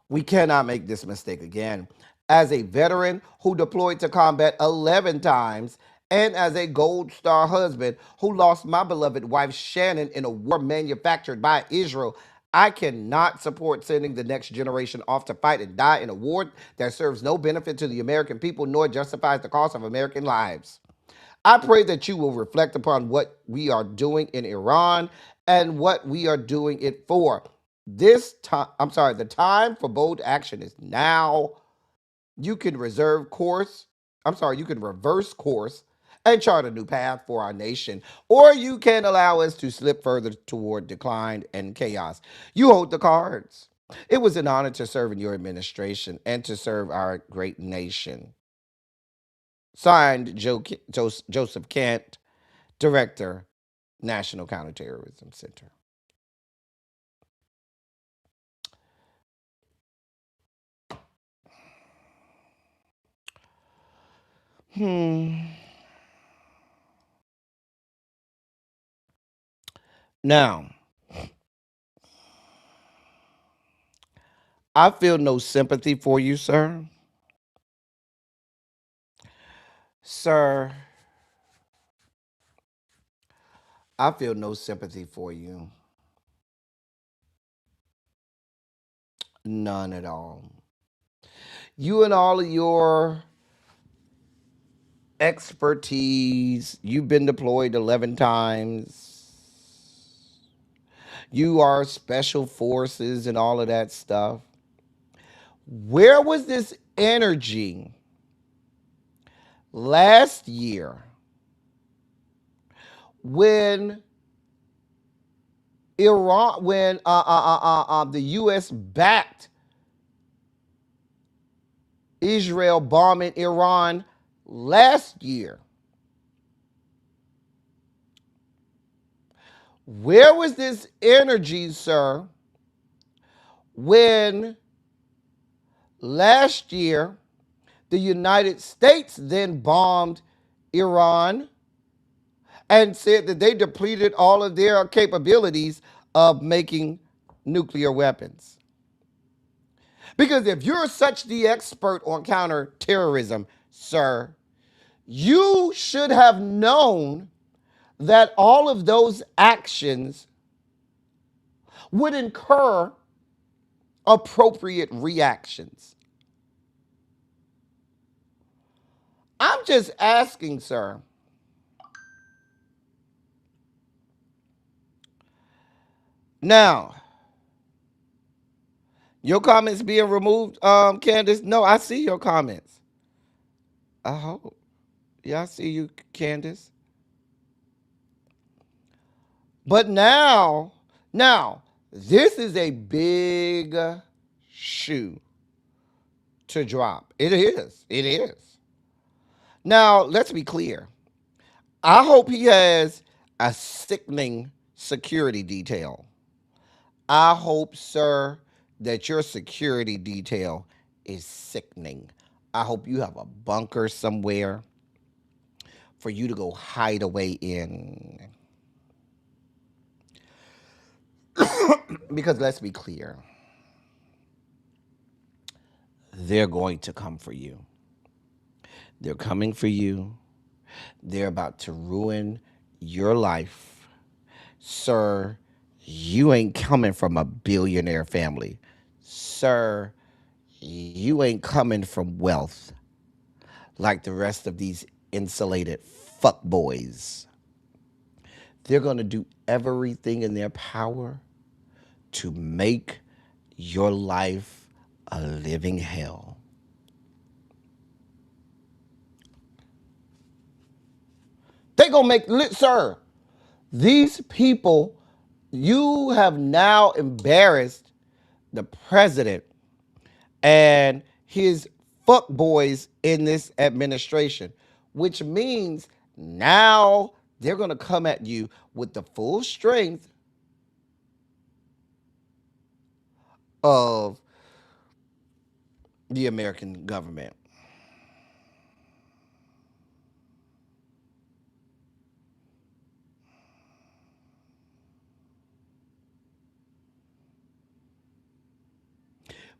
We cannot make this mistake again. As a veteran who deployed to combat 11 times, and as a Gold Star husband who lost my beloved wife Shannon in a war manufactured by Israel, I cannot support sending the next generation off to fight and die in a war that serves no benefit to the American people nor justifies the cost of American lives. I pray that you will reflect upon what we are doing in Iran and what we are doing it for. The time for bold action is now. You can you can reverse course and chart a new path for our nation, or you can allow us to slip further toward decline and chaos. You hold the cards. It was an honor to serve in your administration and to serve our great nation. Signed, Joseph Kent, Director, National Counterterrorism Center. Hmm. Now, I feel no sympathy for you, sir. Sir, I feel no sympathy for you. None at all. You and all of your expertise, you've been deployed 11 times. You are special forces and all of that stuff. Where was this energy last year when the U.S. backed Israel bombing Iran last year? Where was this energy, sir, when last year the United States then bombed Iran and said that they depleted all of their capabilities of making nuclear weapons? Because if you're such the expert on counterterrorism, sir, you should have known that all of those actions would incur appropriate reactions. I'm just asking, sir. Now, your comments being removed, Candace? No, I see your comments. I hope. Yeah, I see you, Candace. But now, this is a big shoe to drop. It is. It is. Now, let's be clear. I hope he has a sickening security detail. I hope, sir, that your security detail is sickening. I hope you have a bunker somewhere for you to go hide away in. Because let's be clear, they're going to come for you. They're coming for you. They're about to ruin your life. Sir, you ain't coming from a billionaire family. Sir, you ain't coming from wealth like the rest of these insulated fuckboys. They're going to do everything in their power to make your life a living hell. They gonna make sir. These people, you have now embarrassed the president and his fuckboys in this administration, which means now they're gonna come at you with the full strength of the American government.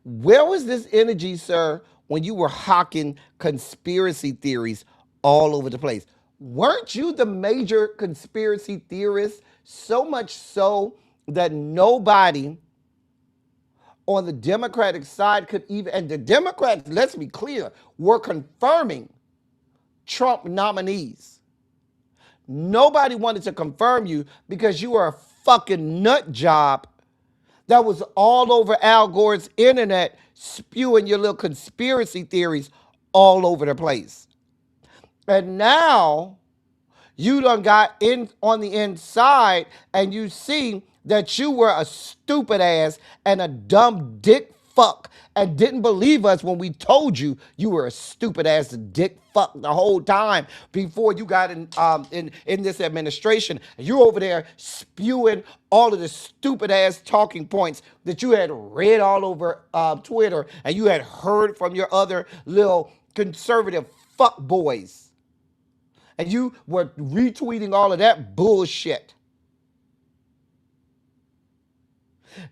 Where was this energy, sir, when you were hawking conspiracy theories all over the place? Weren't you the major conspiracy theorist? So much so that nobody on the Democratic side could even, and the Democrats, let's be clear, were confirming Trump nominees. Nobody wanted to confirm you because you were a fucking nut job that was all over Al Gore's internet spewing your little conspiracy theories all over the place. And now you done got in on the inside and you see that you were a stupid ass and a dumb dick fuck and didn't believe us when we told you you were a stupid ass dick fuck the whole time before you got in this administration. You over there spewing all of the stupid ass talking points that you had read all over Twitter and you had heard from your other little conservative fuck boys, and you were retweeting all of that bullshit.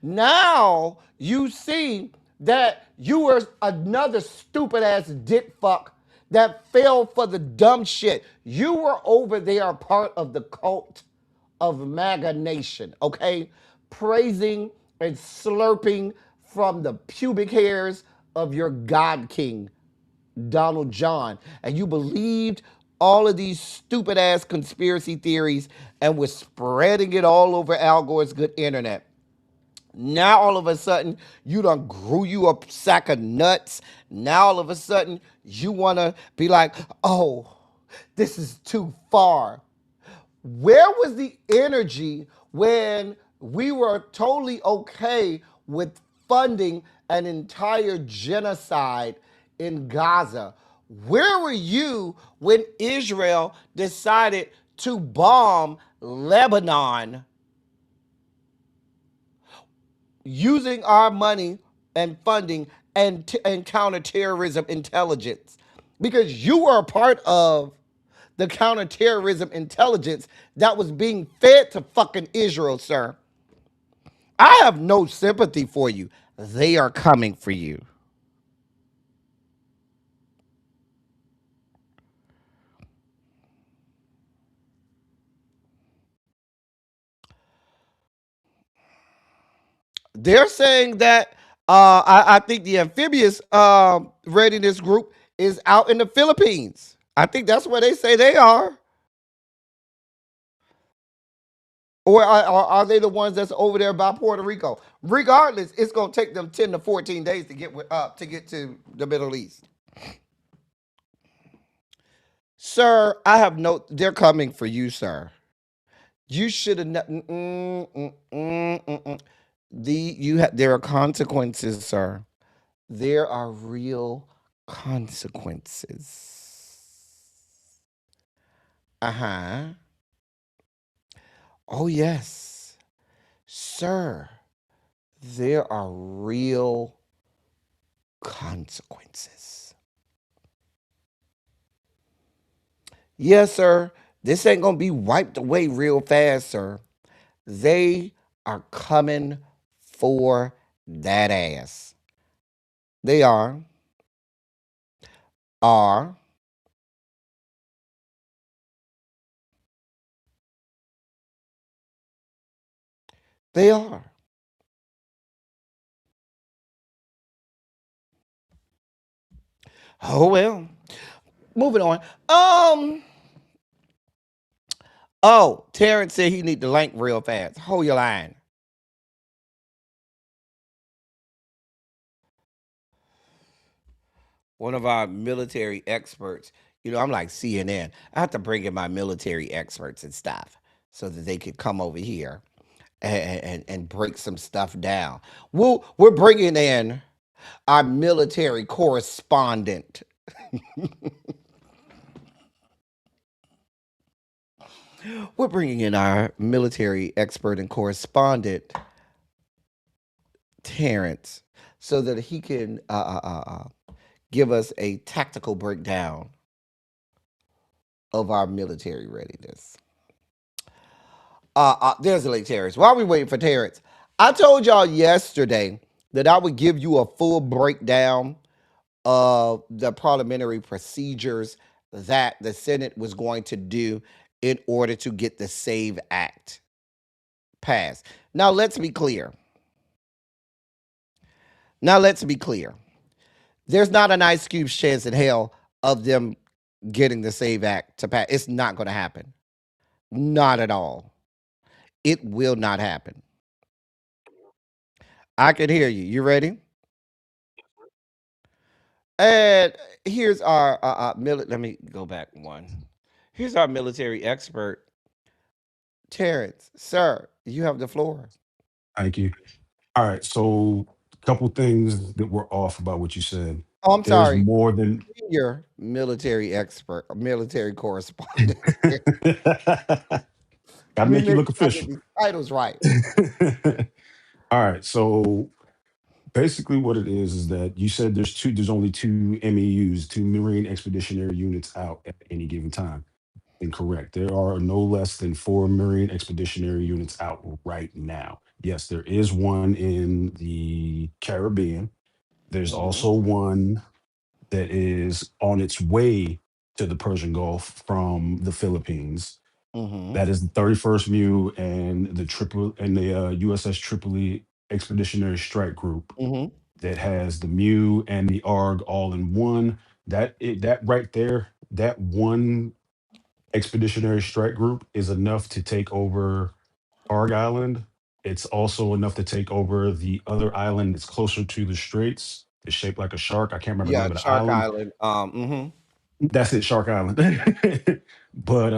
Now you see that you were another stupid ass dick fuck that fell for the dumb shit. You were over there part of the cult of MAGA Nation, okay? Praising and slurping from the pubic hairs of your God King, Donald John, and you believed all of these stupid ass conspiracy theories and was spreading it all over Al Gore's good internet. Now all of a sudden you done grew you a sack of nuts. Now all of a sudden you wanna be like, oh, this is too far. Where was the energy when we were totally okay with funding an entire genocide in Gaza? Where were you when Israel decided to bomb Lebanon using our money and funding and counterterrorism intelligence? Because you were a part of the counterterrorism intelligence that was being fed to fucking Israel, sir. I have no sympathy for you. They are coming for you. They're saying that I think the amphibious readiness group is out in the Philippines. I think that's where they say they are. Or are they the ones that's over there by Puerto Rico? Regardless, it's gonna take them 10 to 14 days to get to the Middle East. Sir, I have no. They're coming for you, sir. You should have. There are consequences, sir. There are real consequences. Uh-huh. Oh, yes. Sir, there are real consequences. Yes, sir. This ain't gonna be wiped away real fast, sir. They are coming for that ass. They are, they are. Oh well. Moving on. Um. Oh, Terrence said he need to link real fast. Hold your line. One of our military experts. You know, I'm like CNN. I have to bring in my military experts and stuff so that they could come over here and break some stuff down. We're bringing in our military correspondent. We're bringing in our military expert and correspondent, Terrence, so that he can give us a tactical breakdown of our military readiness. There's the link, Terrence. While we waiting for Terrence, I told y'all yesterday that I would give you a full breakdown of the parliamentary procedures that the Senate was going to do in order to get the SAVE Act passed. Now, let's be clear. Now, let's be clear. There's not an ice cube's chance in hell of them getting the SAVE Act to pass. It's not going to happen. Not at all. It will not happen. I can hear you. You ready? And here's our let me go back one. Here's our military expert, Terrence. Sir, you have the floor. Thank you. All right. So, a couple things that were off about what you said. Oh, I'm There's sorry. more than. Senior military expert, military correspondent. Got to Let me make you make look sure I get official. these titles right. All right. So, basically, what it is that you said there's only two MEUs, two Marine Expeditionary Units out at any given time. Incorrect. There are no less than four Marine Expeditionary Units out right now. Yes, there is one in the Caribbean. There's Mm-hmm. also one that is on its way to the Persian Gulf from the Philippines. Mm-hmm. That is the 31st MEU and the USS Tripoli Expeditionary Strike Group Mm-hmm. that has the MEU and the ARG all in one. That right there, that one Expeditionary Strike Group is enough to take over ARG Island. It's also enough to take over the other island that's closer to the straits. It's shaped like a shark. I can't remember the Yeah, name of the Shark island. Island. Mm-hmm. That's it, Shark Island. But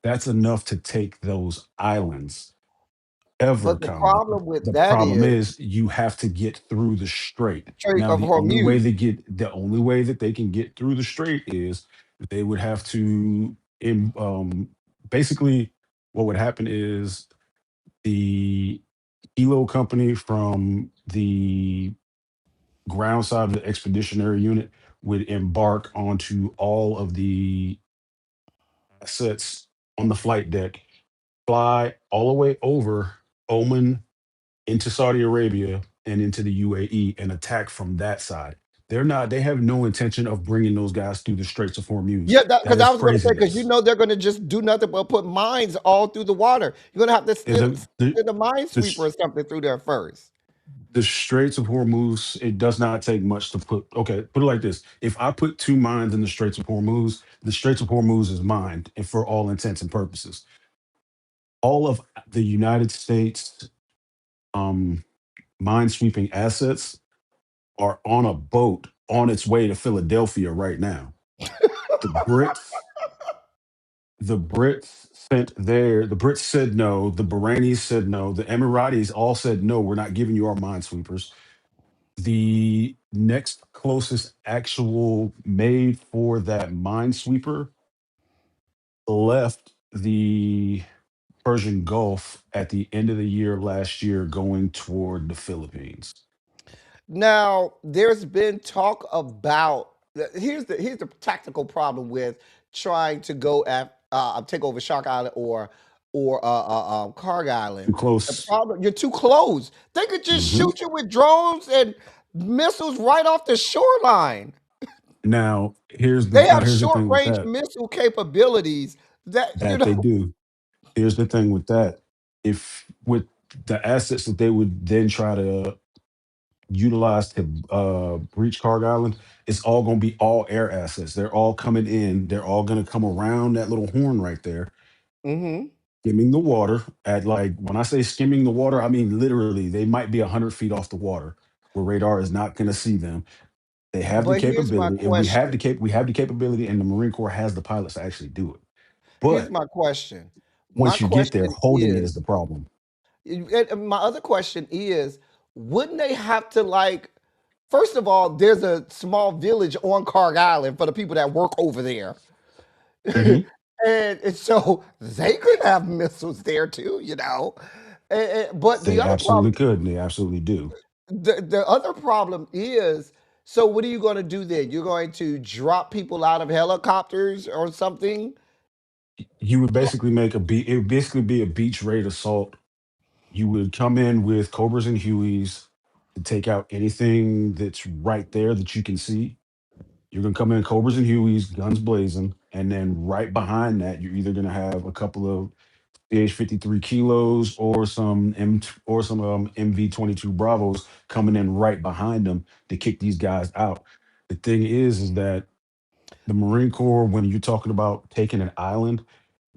that's enough to take those islands. Ever, But the comma. problem with The that problem is is you have to get through the strait. Strait Now, of Hormuz. the only way that they can get through the strait is they would have to basically what would happen is the Elo company from the ground side of the expeditionary unit would embark onto all of the assets on the flight deck, fly all the way over Oman into Saudi Arabia and into the UAE and attack from that side. They have no intention of bringing those guys through the Straits of Hormuz. Yeah, That because is I was going to say, because you craziness. know they're going to just do nothing but put mines all through the water. You're going to have to And send a minesweeper or the, something through there first. the Straits of Hormuz, it does not take much to okay, put it like this. If I put two mines in the Straits of Hormuz is mined and for all intents and purposes. All of the United States um, minesweeping assets are on a boat on its way to Philadelphia right now. The Brits, the Brits said no, the Bahrainis said no, the Emiratis all said no, we're not giving you our minesweepers. The next closest actual made for that minesweeper left the Persian Gulf at the end of the year last year, going toward the Philippines. Now, there's been talk about here's the tactical problem with trying to go at take over Shark Island or Carg Too Island. The close. problem, you're too close. They could just Hmm. shoot you with drones and missiles right off the shoreline. They have Here's the short thing with range that missile capabilities that that they do. Here's the thing with that. If with the assets that they would then try to utilize to breach Carg Island, it's all going to be all air assets. They're all coming in. They're all going to come around that little horn right there, hmm skimming the water. At like when I say skimming the water, I mean literally they might be 100 feet off the water where radar is not going to see them. They have the But here's my capability, and question. we have the capability, and the Marine Corps has the pilots to actually do it. Here's But my question. My once you get there, question holding it is is the problem. And my other question is, wouldn't they have to like? First of all, there's a small village on Carg Island for the people that work over there, Hmm. and so they could have missiles there too, you know. But the They other absolutely problem, could, and they absolutely do. the other problem is, so what are you going to do then? You're going to drop people out of helicopters or something? You would basically it would basically be a beach raid assault. You would come in with Cobras and Hueys to take out anything that's right there that you can see. You're gonna come in Cobras and Hueys, guns blazing, and then right behind that, you're either gonna have a couple of CH-53 kilos or some MV-22 Bravos coming in right behind them to kick these guys out. The thing is that the Marine Corps, when you're talking about taking an island,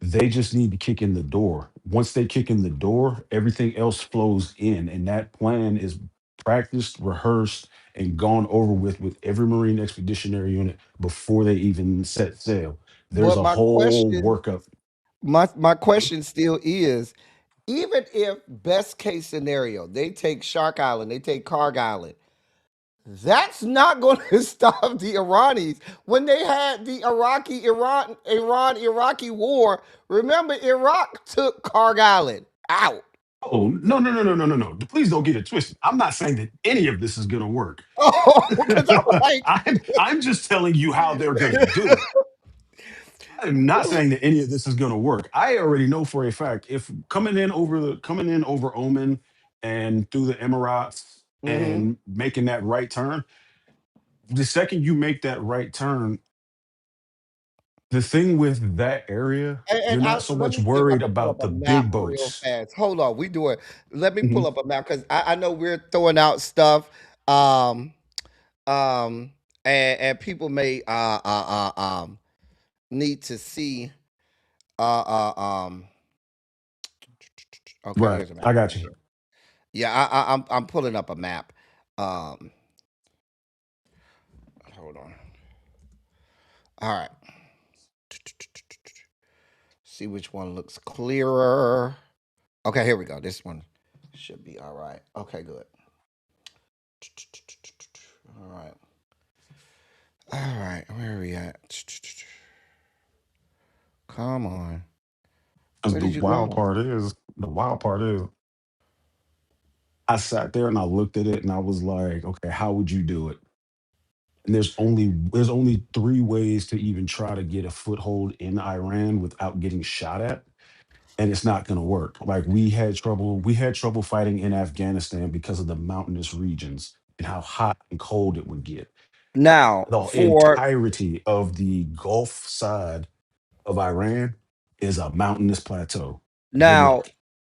they just need to kick in the door. Once they kick in the door, everything else flows in, and that plan is practiced, rehearsed, and gone over with every Marine Expeditionary Unit before they even set sail. There's But a my whole question, workup. my question still is, even if best case scenario, they take Shark Island, they take Carg Island, that's not going to stop the Iranis. When they had the Iran Iraqi war, remember Iraq took Carg Island out. Oh, no, no, no, no, no, no, no. Please don't get it twisted. I'm not saying that any of this is going to work. Oh, because I'm like, I'm just telling you how they're going to do it. I'm not saying that any of this is going to work. I already know for a fact if coming in over Oman and through the Emirates hmm and making that right turn, the second you make that right turn, the thing with that area, and you're I, not so let much me see if I worried can pull about up a the map big real boats. fast. Hold on, we do it. Let me Mhm. pull up a map because I know we're throwing out stuff. Um, um, and people may need to see. Uh, uh, um, okay, Right. here's a map I got right you. here. Yeah, I'm pulling up a map. Um, hold on. All right. See which one looks clearer. Okay, here we go. This one should be all right. Okay, good. All right. All right. Where are we at? Come on. 'Cause Where did you go? the wild part is, I sat there and I looked at it and I was like, okay, how would you do it? And there's only three ways to even try to get a foothold in Iran without getting shot at, and it's not going to work. Like we had trouble fighting in Afghanistan because of the mountainous regions and how hot and cold it would get. Now, The for entirety of the Gulf side of Iran is a mountainous plateau. Good now, luck.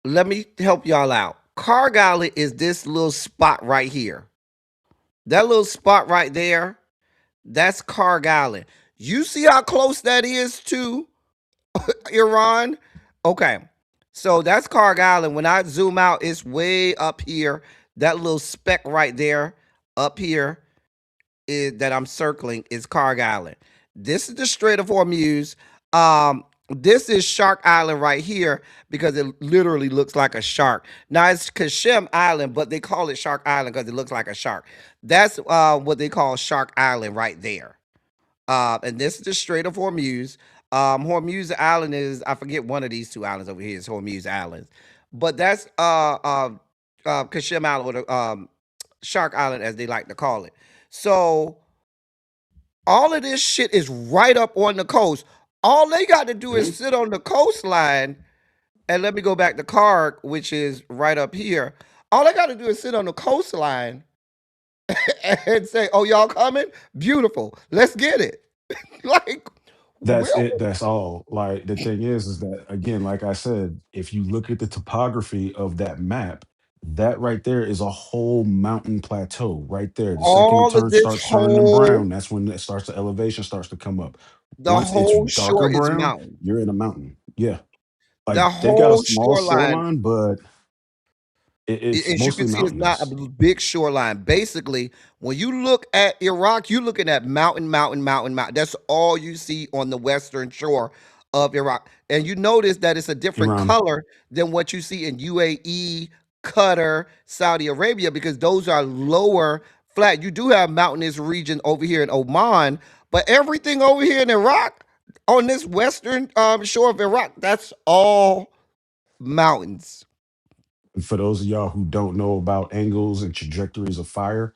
let me help y'all out. Cargillet is this little spot right here. That little spot right there, that's Cargillet. You see how close that is to Iran? Okay. So that's Carg Island. When I zoom out, it's way up here. That little speck right there, up here, is that I'm circling is Carg Island. This is the Strait of Hormuz. This is Shark Island right here because it literally looks like a shark. Now it's Kashem Island, but they call it Shark Island because it looks like a shark. That's what they call Shark Island right there. And this is the Strait of Hormuz. Hormuz Island is, I forget, one of these two islands over here is Hormuz Island, but that's Kashim Island, or the Shark Island as they like to call it. So all of this shit is right up on the coast. All they got to do is Mhm. sit on the coastline, and let me go back to Kark, which is right up here. All they got to do is sit on the coastline and say, "Oh, y'all coming? Beautiful. Let's get it." Like, where? That's it. That's all. Like the thing is that again, like I said, if you look at the topography of that map, that right there is a whole mountain plateau right there. The second it All of turns this starts turning to whole brown, that's when it starts the elevation starts to come up. the Once it's whole darker shore is brown, mountain. you're in a mountain. Yeah. Like The they got a whole small shoreline, shoreline, but it's as you can mostly see, is not a mountainous. big shoreline. Basically, when you look at Iraq, you're looking at mountain, mountain, mountain, mountain. That's all you see on the western shore of Iraq. And you notice that it's a different Iran. color than what you see in UAE, Qatar, Saudi Arabia, because those are lower flat. You do have mountainous region over here in Oman, but everything over here in Iraq, on this western shore of Iraq, that's all mountains. And for those of y'all who don't know about angles and trajectories of fire,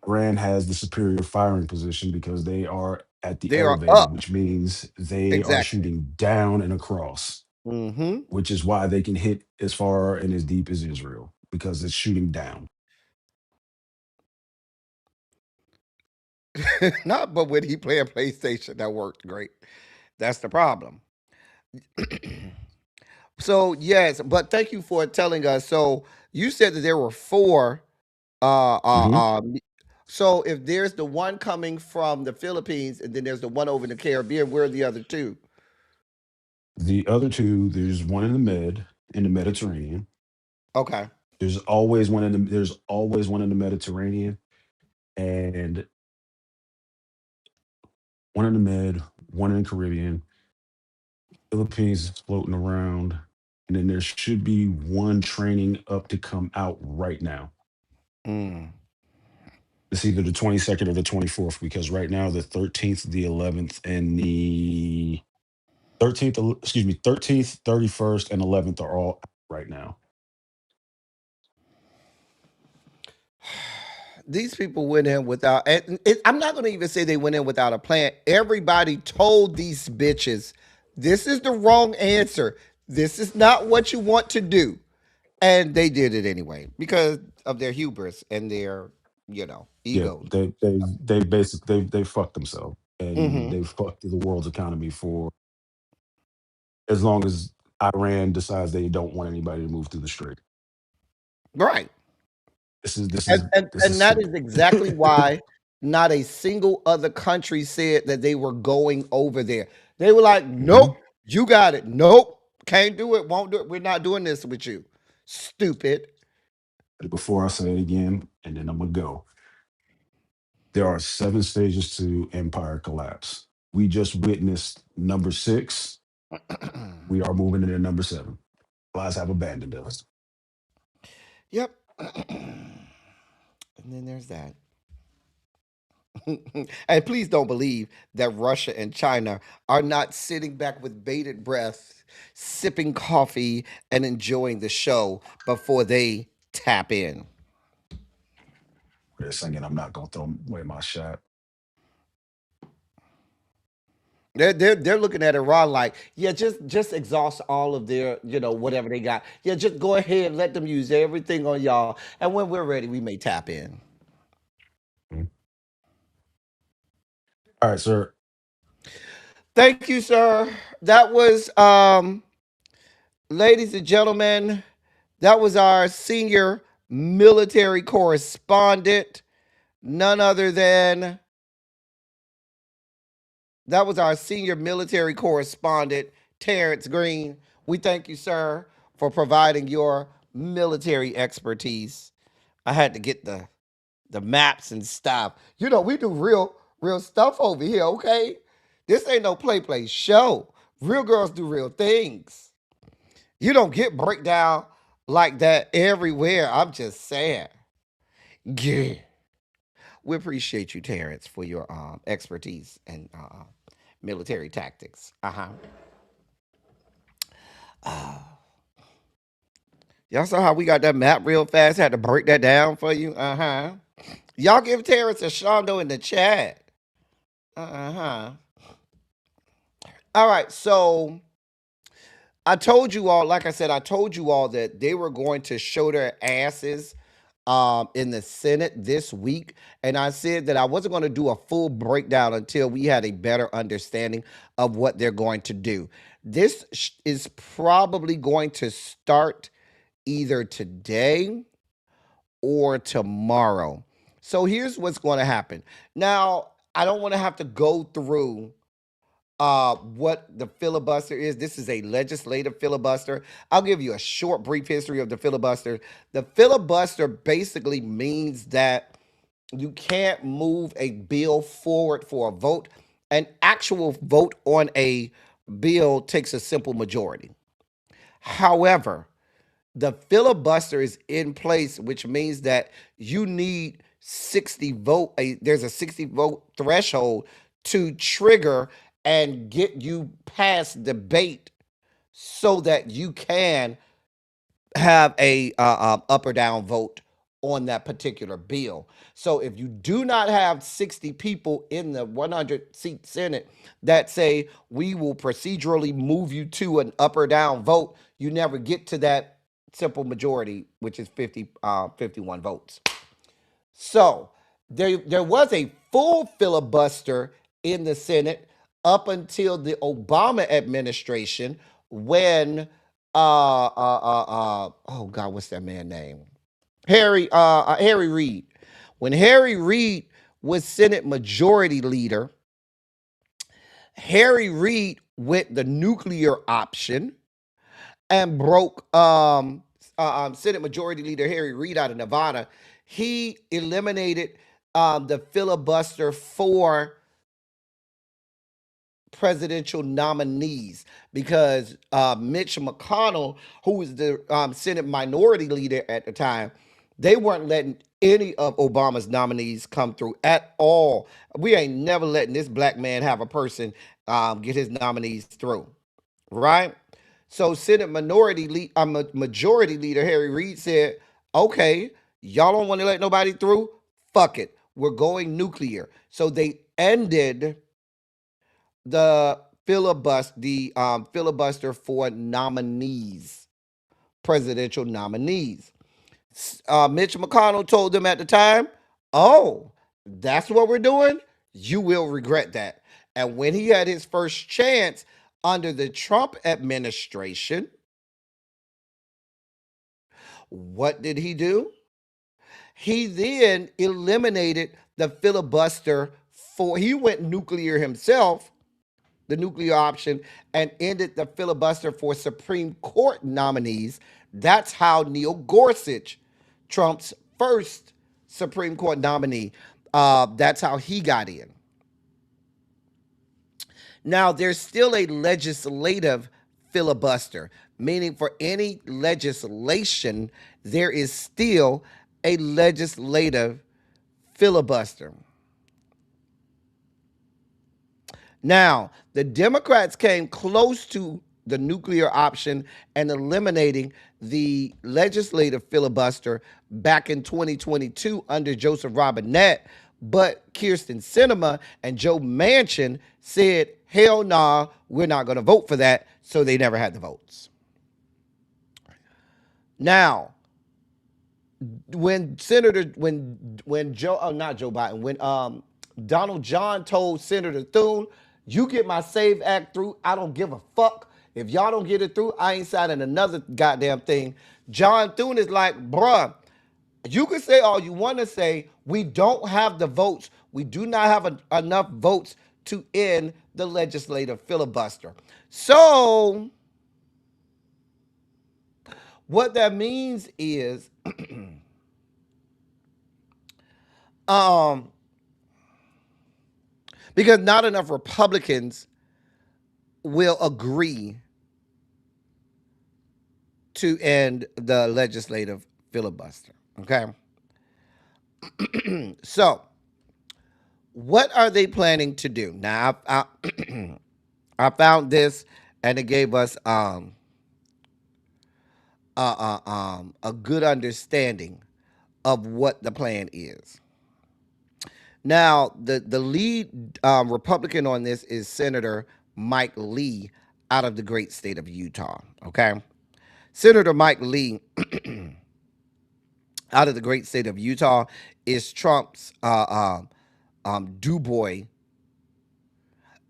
Iran has the superior firing position because they are at the They are elevated, up. which means they are Exactly. shooting down and across, Mhm. which is why they can hit as far and as deep as Israel because it's shooting down. Not but when he playing PlayStation, that worked great. That's the problem. So yes, but thank you for telling us. So you said that there were four. Uh, uh, Mhm. um, so if there's the one coming from the Philippines, and then there's the one over in the Caribbean, where are the other two? The other two, there's one in the in the Mediterranean. Okay. There's always one in the Mediterranean and one in the Med, one in the Caribbean. Philippines is floating around, and then there should be one training up to come out right now. Mm. It's either the 22nd or the 24th because right now the 13th, the 11th, and the 13th, 31st, and 11th are all out right now. These people went in without, and I'm not going to even say they went in without a plan. Everybody told these bitches, this is the wrong answer. This is not what you want to do. And they did it anyway because of their hubris and their, Yeah, egos. they basically they fucked themselves and Hmm. they fucked the world's economy for as long as Iran decides they don't want anybody to move through the strait. Right. This is And that is stupid. exactly why not a single other country said that they were going over there. They were like, Mhm. nope, you got it. Nope, can't do it, won't do it. We're not doing this with you. Stupid. Before I say it again, and then I'm gonna go. There are 7 stages to empire collapse. We just witnessed number 6. We are moving into number 7. Allies have abandoned us. Yep. And then there's that. And please don't believe that Russia and China are not sitting back with bated breath, sipping coffee, and enjoying the show before they tap in. They're singing, I'm not gonna throw away my shot. They're looking at Iran like, yeah, just exhaust all of their, whatever they got. Yeah, just go ahead, let them use everything on y'all. And when we're ready, we may tap in. Mhm. All right, sir. Thank you, sir. That was ladies and gentlemen, that was our senior military correspondent, none other than that was our senior military correspondent, Terrence Green. We thank you, sir, for providing your military expertise. I had to get the maps and stuff. We do real stuff over here, okay? This ain't no play show. Real girls do real things. You don't get breakdown like that everywhere. I'm just saying. Yeah. We appreciate you, Terrence, for your expertise and military tactics. Y'all saw how we got that map real fast? Had to break that down for you. Y'all give Terrence a Shondo in the chat. All right, so I told you all, like I said, I told you all that they were going to show their asses in the Senate this week. And I said that I wasn't going to do a full breakdown until we had a better understanding of what they're going to do. This is probably going to start either today or tomorrow. So here's what's going to happen. Now, I don't want to have to go through what the filibuster is. This is a legislative filibuster. I'll give you a short, brief history of the filibuster. The filibuster basically means that you can't move a bill forward for a vote. An actual vote on a bill takes a simple majority. However, the filibuster is in place, which means that you need 60 vote. There's a 60 vote threshold to trigger and get you past debate so that you can have a up or down vote on that particular bill. So if you do not have 60 people in the 100 seat Senate that say we will procedurally move you to an up or down vote, you never get to that simple majority, which is 51 votes. So there was a full filibuster in the Senate up until the Obama administration when oh God, what's that man's name? Harry Reid. When Harry Reid was Senate Majority Leader, Harry Reid went the nuclear option and broke Senate Majority Leader Harry Reid out of Nevada. He eliminated the filibuster for presidential nominees because Mitch McConnell, who was the Senate Minority Leader at the time, they weren't letting any of Obama's nominees come through at all. We ain't never letting this black man have a person get his nominees through, right? So Senate Majority Leader Harry Reid said, okay, y'all don't want to let nobody through? Fuck it. We're going nuclear. So they ended the filibuster for nominees, presidential nominees. Mitch McConnell told them at the time, oh, that's what we're doing? You will regret that. And when he had his first chance under the Trump administration, what did he do? He then eliminated the filibuster he went nuclear himself, the nuclear option, and ended the filibuster for Supreme Court nominees. That's how Neil Gorsuch, Trump's first Supreme Court nominee, that's how he got in. Now, there's still a legislative filibuster, meaning for any legislation, there is still a legislative filibuster. Now, the Democrats came close to the nuclear option and eliminating the legislative filibuster back in 2022 under Joseph Robinette, but Kirsten Sinema and Joe Manchin said, hell nah, we're not going to vote for that, so they never had the votes. Now, when Donald John told Senator Thune, you get my SAVE Act through, I don't give a fuck. If y'all don't get it through, I ain't signing another goddamn thing. John Thune is like, bruh, you can say all you want to say. We don't have the votes. We do not have enough votes to end the legislative filibuster. So what that means is because not enough Republicans will agree to end the legislative filibuster. Okay. So What are they planning to do? Now, I found this, and it gave us a good understanding of what the plan is. Now, the lead Republican on this is Senator Mike Lee out of the great state of Utah. Okay, Senator Mike Lee out of the great state of Utah is Trump's do boy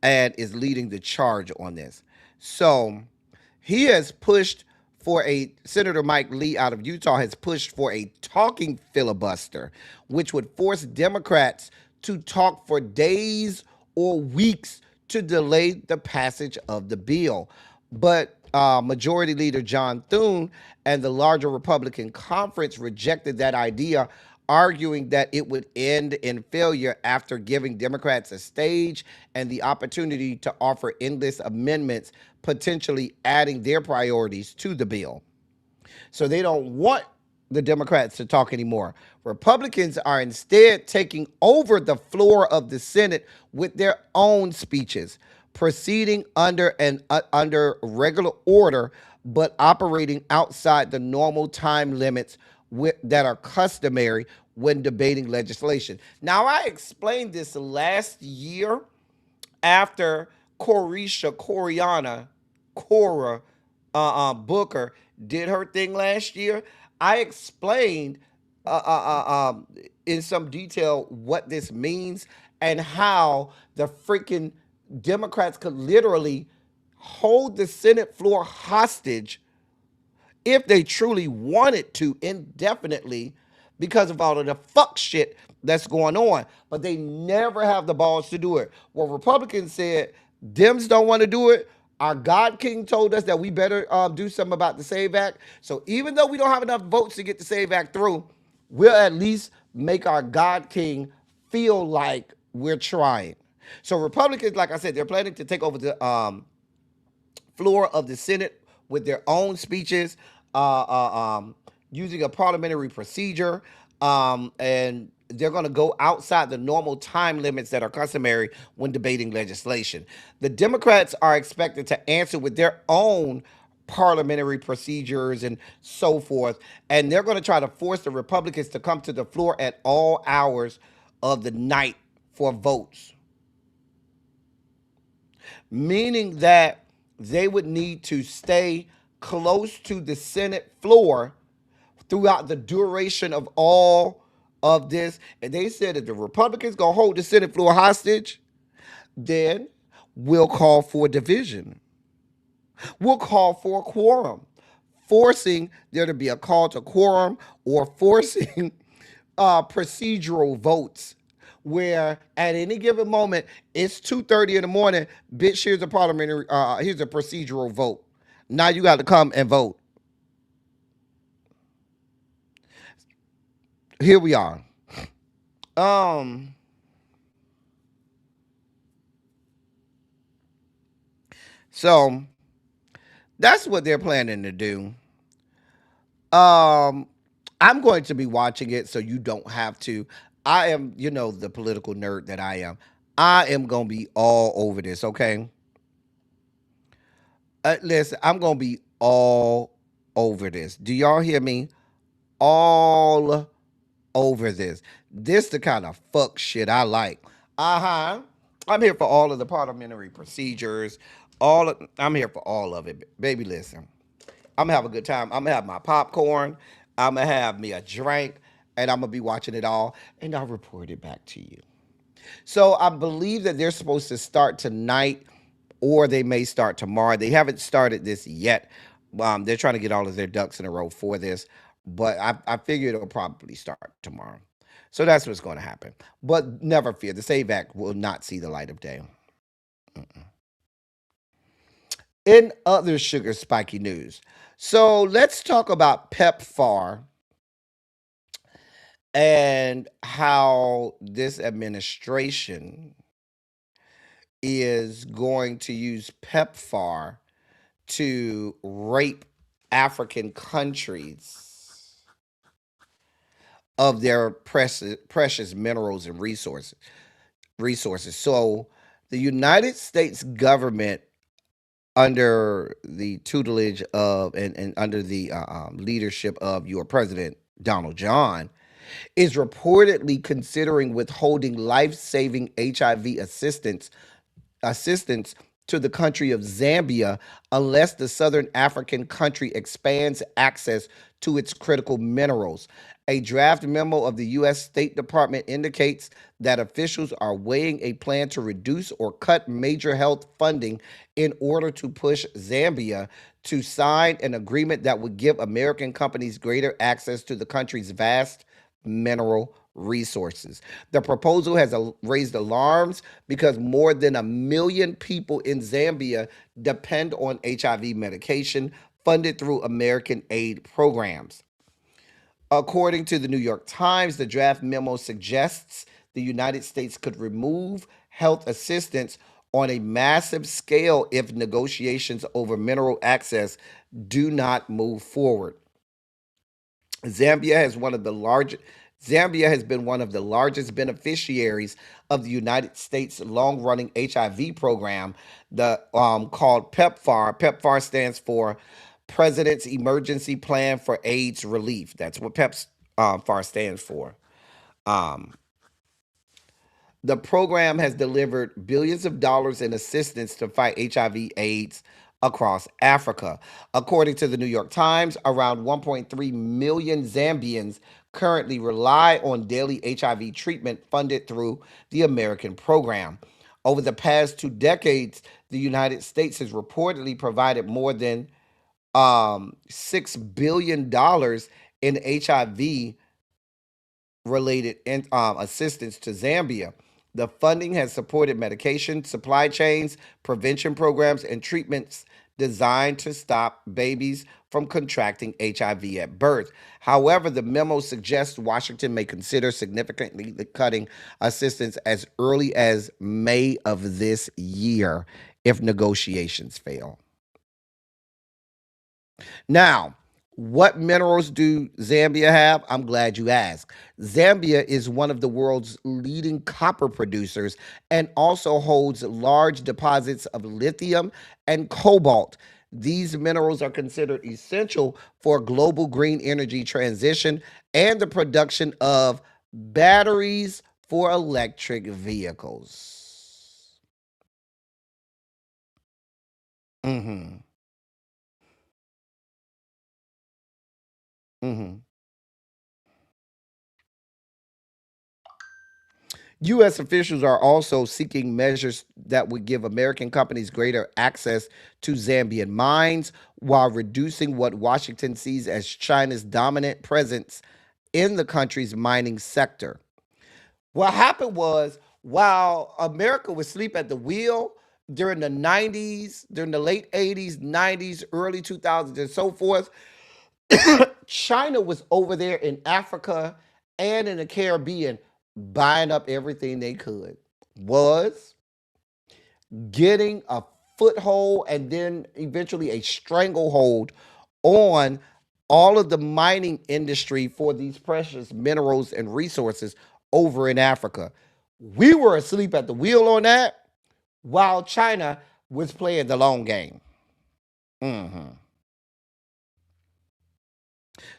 and is leading the charge on this. So he has pushed for a Senator Mike Lee out of Utah has pushed for a talking filibuster, which would force Democrats to talk for days or weeks to delay the passage of the bill. But Majority Leader John Thune and the larger Republican conference rejected that idea, arguing that it would end in failure after giving Democrats a stage and the opportunity to offer endless amendments, potentially adding their priorities to the bill. So they don't want the Democrats to talk anymore. Republicans are instead taking over the floor of the Senate with their own speeches, proceeding under regular order, but operating outside the normal time limits that are customary when debating legislation. Now, I explained this last year after Cora Booker did her thing last year. I explained in some detail what this means and how the freaking Democrats could literally hold the Senate floor hostage if they truly wanted to indefinitely because of all of the fuck shit that's going on. But they never have the balls to do it. Well, Republicans said, Dems don't want to do it. Our God King told us that we better do something about the SAVE Act. So even though we don't have enough votes to get the SAVE Act through, we'll at least make our God King feel like we're trying. So Republicans, like I said, they're planning to take over the floor of the Senate with their own speeches, using a parliamentary procedure, and they're going to go outside the normal time limits that are customary when debating legislation. The Democrats are expected to answer with their own parliamentary procedures and so forth, and they're going to try to force the Republicans to come to the floor at all hours of the night for votes, meaning that they would need to stay close to the Senate floor throughout the duration of all of this. And they said if the Republicans gonna hold the Senate floor hostage, then we'll call for division. We'll call for a quorum, forcing there to be a call to quorum or forcing procedural votes where at any given moment it's 2:30 in the morning. Bitch, here's a parliamentary, here's a procedural vote. Now you got to come and vote. Here we are. Um, so that's what they're planning to do. Um, I'm going to be watching it so you don't have to. I am, the political nerd that I am. I am going to be all over this, okay? Listen, I'm going to be all over this. Do y'all hear me? All over this. This the kind of fuck shit I like. Uh-huh. I'm here for all of the parliamentary procedures. I'm here for all of it. Baby, listen. I'm gonna have a good time. I'm gonna have my popcorn. I'm gonna have me a drink, and I'm gonna be watching it all, and I'll report it back to you. So I believe that they're supposed to start tonight, or they may start tomorrow. They haven't started this yet. They're trying to get all of their ducks in a row for this, but I figure it'll probably start tomorrow. So that's what's going to happen. But never fear, the SAVE Act will not see the light of day. In other sugar spiky news, so let's talk about PEPFAR and how this administration is going to use PEPFAR to rape African countries of their precious minerals and resources. resources. So the United States government, under the tutelage of and under the leadership of your president Donald John, is reportedly considering withholding life-saving HIV assistance to the country of Zambia unless the southern African country expands access to its critical minerals. A draft memo of the U.S. State Department indicates that officials are weighing a plan to reduce or cut major health funding in order to push Zambia to sign an agreement that would give American companies greater access to the country's vast mineral resources. The proposal has raised alarms because more than 1 million people in Zambia depend on HIV medication funded through American aid programs. According to the New York Times, the draft memo suggests the United States could remove health assistance on a massive scale if negotiations over mineral access do not move forward. Zambia has one of the largest Zambia has been one of the largest beneficiaries of the United States long-running HIV program, the called PEPFAR. PEPFAR stands for President's Emergency Plan for AIDS Relief. That's what PEPFAR stands for. Um, the program has delivered billions of dollars in assistance to fight HIV/AIDS across Africa. According to the New York Times, around 1.3 million Zambians currently rely on daily HIV treatment funded through the American program. Over the past 2 decades, the United States has reportedly provided more than $6 billion in HIV related assistance to Zambia. The funding has supported medication, supply chains, prevention programs, and treatments designed to stop babies from contracting HIV at birth. However, the memo suggests Washington may consider significantly cutting assistance as early as May of this year if negotiations fail. Now, what minerals do Zambia have? I'm glad you asked. Zambia is one of the world's leading copper producers and also holds large deposits of lithium and cobalt. These minerals are considered essential for global green energy transition and the production of batteries for electric vehicles. Mhm. Mhm. U.S. officials are also seeking measures that would give American companies greater access to Zambian mines while reducing what Washington sees as China's dominant presence in the country's mining sector. What happened was, while America was asleep at the wheel during the 90s, during the late 80s, 90s, early 2000s, and so forth, China was over there in Africa and in the Caribbean buying up everything they could. Was getting a foothold and then eventually a stranglehold on all of the mining industry for these precious minerals and resources over in Africa. We were asleep at the wheel on that while China was playing the long game. Mhm.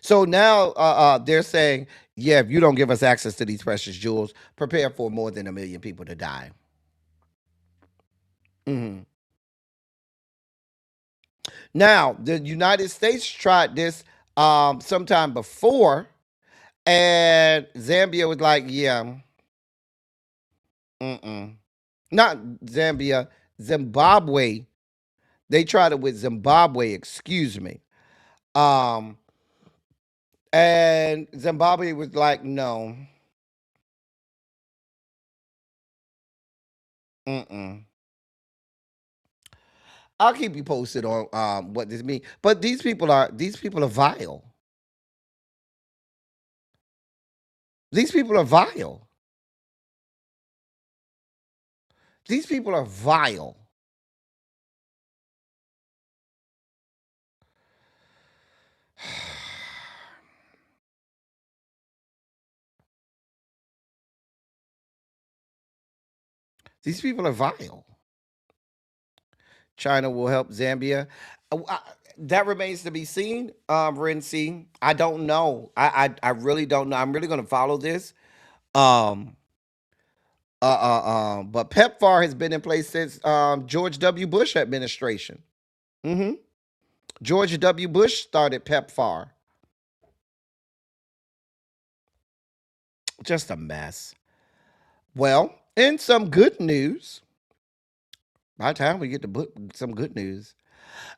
So now they're saying, yeah, if you don't give us access to these precious jewels, prepare for more than 1 million people to die. Mhm. Now, the United States tried this sometime before, and Zambia was like, yeah, mm-mm. Not Zambia, Zimbabwe. They tried it with Zimbabwe, excuse me. Um, and Zimbabwe was like, no, mm-mm. I'll keep you posted on what this means. But these people are vile. These people are vile. These people are vile. These people are vile. China will help Zambia. That remains to be seen, Renzi. I don't know. I really don't know. I'm really going to follow this. Um, but PEPFAR has been in place since George W. Bush administration. hmm George W. Bush started PEPFAR. Just a mess. Well, in some good news, by the time we get to some good news,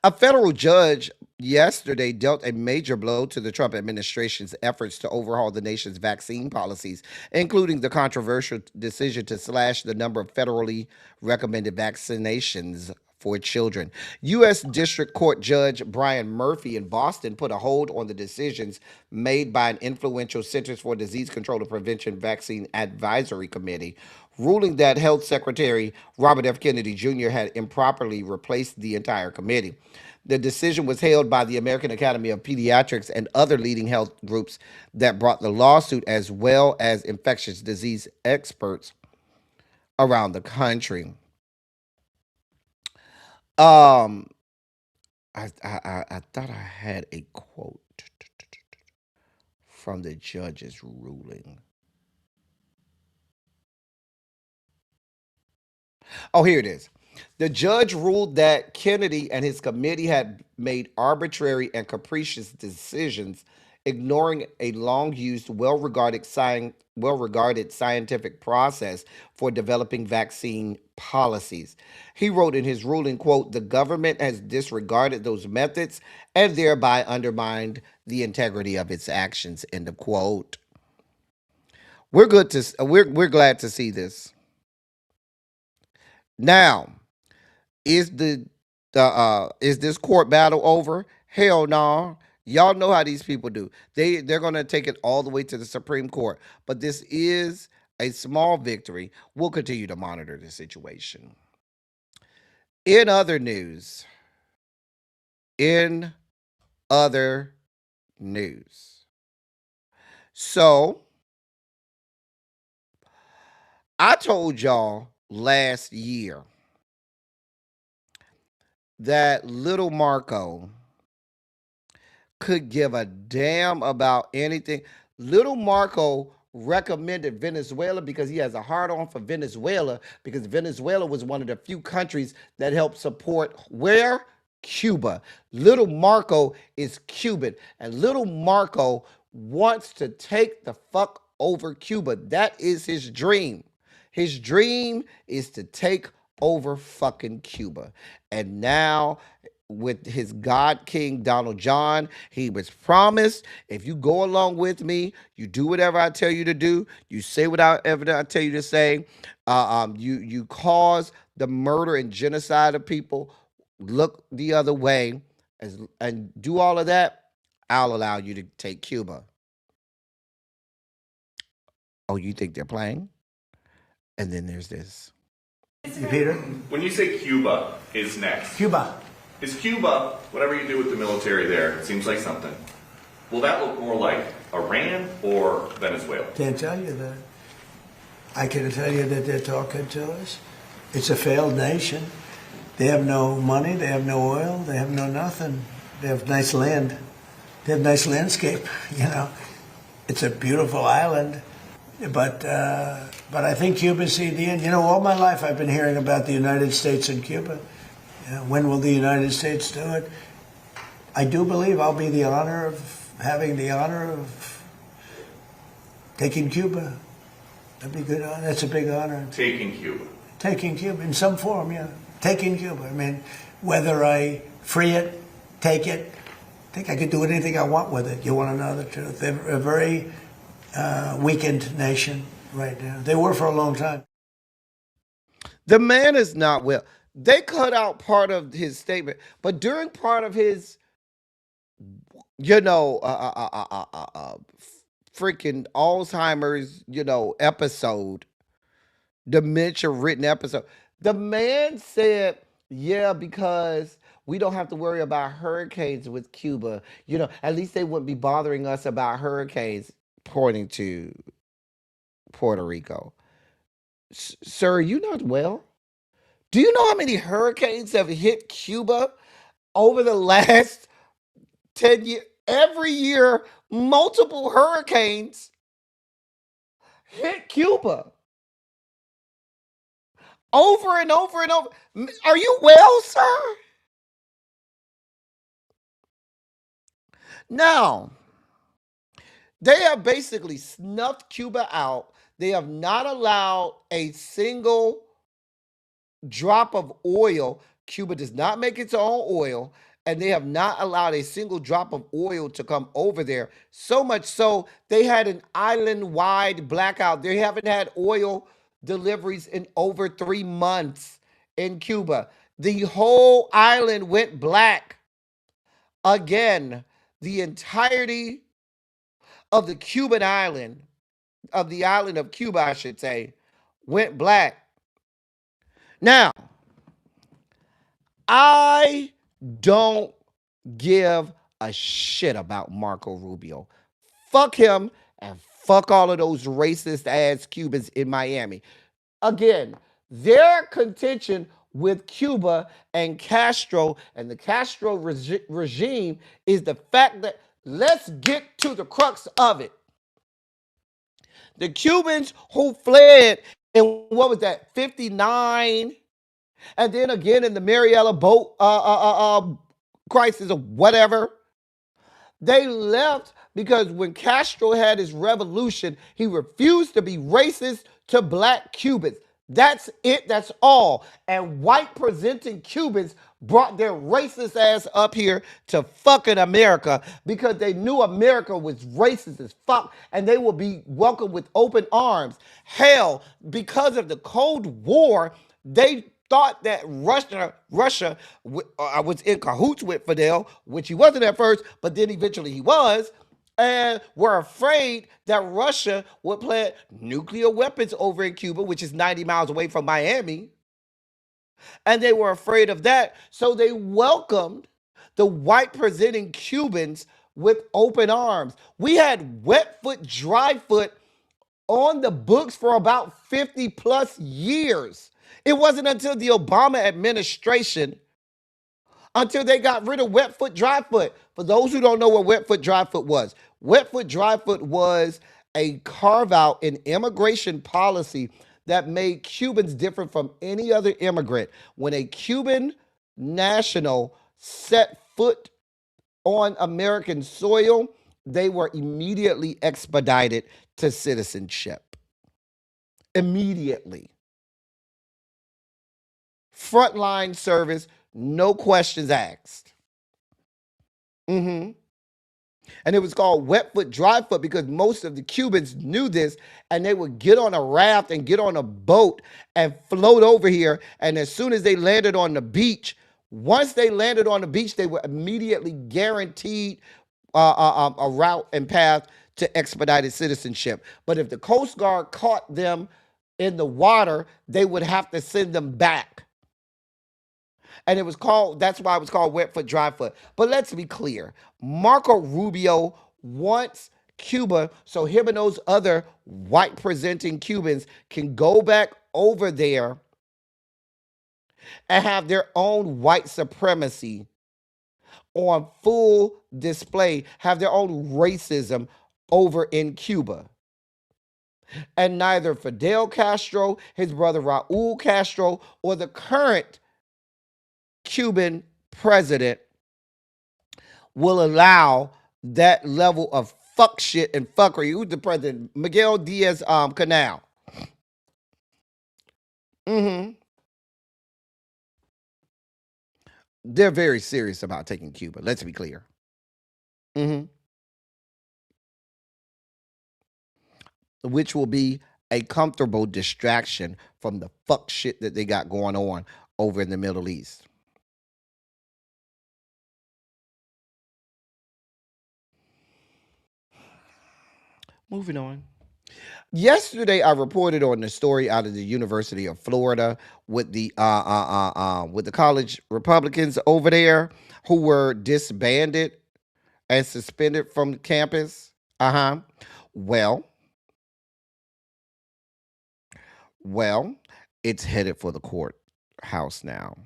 a federal judge yesterday dealt a major blow to the Trump administration's efforts to overhaul the nation's vaccine policies, including the controversial decision to slash the number of federally recommended vaccinations for children. U.S. District Court Judge Brian Murphy in Boston put a hold on the decisions made by an influential Centers for Disease Control and Prevention Vaccine Advisory Committee, ruling that Health Secretary Robert F. Kennedy Jr. had improperly replaced the entire committee. The decision was hailed by the American Academy of Pediatrics and other leading health groups that brought the lawsuit, as well as infectious disease experts around the country. I thought I had a quote from the judge's ruling. Oh, here it is. The judge ruled that Kennedy and his committee had made arbitrary and capricious decisions, ignoring a long-used, well-regarded scientific process for developing vaccine policies. He wrote in his ruling, quote, "The government has disregarded those methods and thereby undermined the integrity of its actions," end of quote. We're glad to see this. Now, is is this court battle over? Hell no. Y'all know how these people do. They're gonna take it all the way to the Supreme Court. But this is a small victory. We'll continue to monitor the situation. In other news, in other news. So I told y'all last year that little Marco could give a damn about anything. Little Marco recommended Venezuela because he has a hard on for Venezuela, because Venezuela was one of the few countries that helped support where? Cuba. Little Marco is Cuban, and little Marco wants to take the fuck over Cuba. That is his dream. His dream is to take over fucking Cuba. And now, with his God King Donald John, he was promised, if you go along with me, you do whatever I tell you to do, you say whatever I tell you to say, you cause the murder and genocide of people, look the other way, and do all of that, I'll allow you to take Cuba. Oh, you think they're playing? And then there's this. Peter? When you say Cuba is next, Cuba. is Cuba, whatever you do with the military there, it seems like something, will that look more like Iran or Venezuela? Can't tell you that. I can tell you that they're talking to us. It's a failed nation. They have no money, they have no oil, they have no nothing. They have nice land. They have nice landscape, you know. It's a beautiful island. But I think Cuba's see the end. You know, all my life I've been hearing about the United States and Cuba. When will the United States do it? I do believe I'll be having the honor of taking Cuba. That'd be good. That's a big honor. Taking Cuba. Taking Cuba in some form, yeah. Taking Cuba. I mean, whether I free it, take it, I think I could do anything I want with it. You want to know the truth? They're a very weakened nation right now. They were for a long time. The man is not well. They cut out part of his statement, but during part of his, freaking Alzheimer's, episode, dementia written episode, the man said, yeah, because we don't have to worry about hurricanes with Cuba. At least they wouldn't be bothering us about hurricanes, pointing to Puerto Rico. Sir, are you not well? Do you know how many hurricanes have hit Cuba over the last 10 years? Every year, multiple hurricanes hit Cuba over and over and over. Are you well, sir? Now, they have basically snuffed Cuba out. They have not allowed a single drop of oil. Cuba does not make its own oil, and they have not allowed a single drop of oil to come over there. So much so, they had an island wide blackout. They haven't had oil deliveries in over 3 months in Cuba. The whole island went black again. The entirety of the Cuban island, of the island of Cuba, I should say, went black. Now, I don't give a shit about Marco Rubio. Fuck him and fuck all of those racist ass Cubans in Miami. Again, their contention with Cuba and Castro and the Castro regime is the fact that, let's get to the crux of it. The Cubans who fled in, what was that, 59, and then again in the Mariella boat crisis or whatever, they left because when Castro had his revolution, he refused to be racist to black Cubans. That's it. That's all. And white presenting Cubans brought their racist ass up here to fucking America because they knew America was racist as fuck and they would be welcomed with open arms. Hell, because of the Cold War, they thought that Russia was in cahoots with Fidel, which he wasn't at first, but then eventually he was, and were afraid that Russia would plant nuclear weapons over in Cuba, which is 90 miles away from Miami. And they were afraid of that, so they welcomed the white presenting Cubans with open arms. We had wet foot, dry foot on the books for about 50 plus years. It wasn't until the Obama administration until they got rid of wet foot, dry foot. For those who don't know what wet foot, dry foot was, wet foot, dry foot was a carve out in immigration policy that made Cubans different from any other immigrant. When a Cuban national set foot on American soil, they were immediately expedited to citizenship. Immediately. Frontline service, no questions asked. And it was called wet foot, dry foot because most of the Cubans knew this, and they would get on a raft and get on a boat and float over here. And as soon as they landed on the beach, once they landed on the beach, they were immediately guaranteed a route and path to expedited citizenship. But if the Coast Guard caught them in the water, they would have to send them back. And it was called, that's why it was called wet foot, dry foot. But let's be clear. Marco Rubio wants Cuba so him and those other white presenting Cubans can go back over there and have their own white supremacy on full display, have their own racism over in Cuba. And neither Fidel Castro, his brother Raul Castro, or the current Cuban president will allow that level of fuck shit and fuckery. Who's the president? Miguel Diaz-Canel. They're very serious about taking Cuba. Let's be clear. Which will be a comfortable distraction from the fuck shit that they got going on over in the Middle East. Moving on. Yesterday, I reported on the story out of the University of Florida with the college Republicans over there who were disbanded and suspended from campus. Well, Well, it's headed for the courthouse now.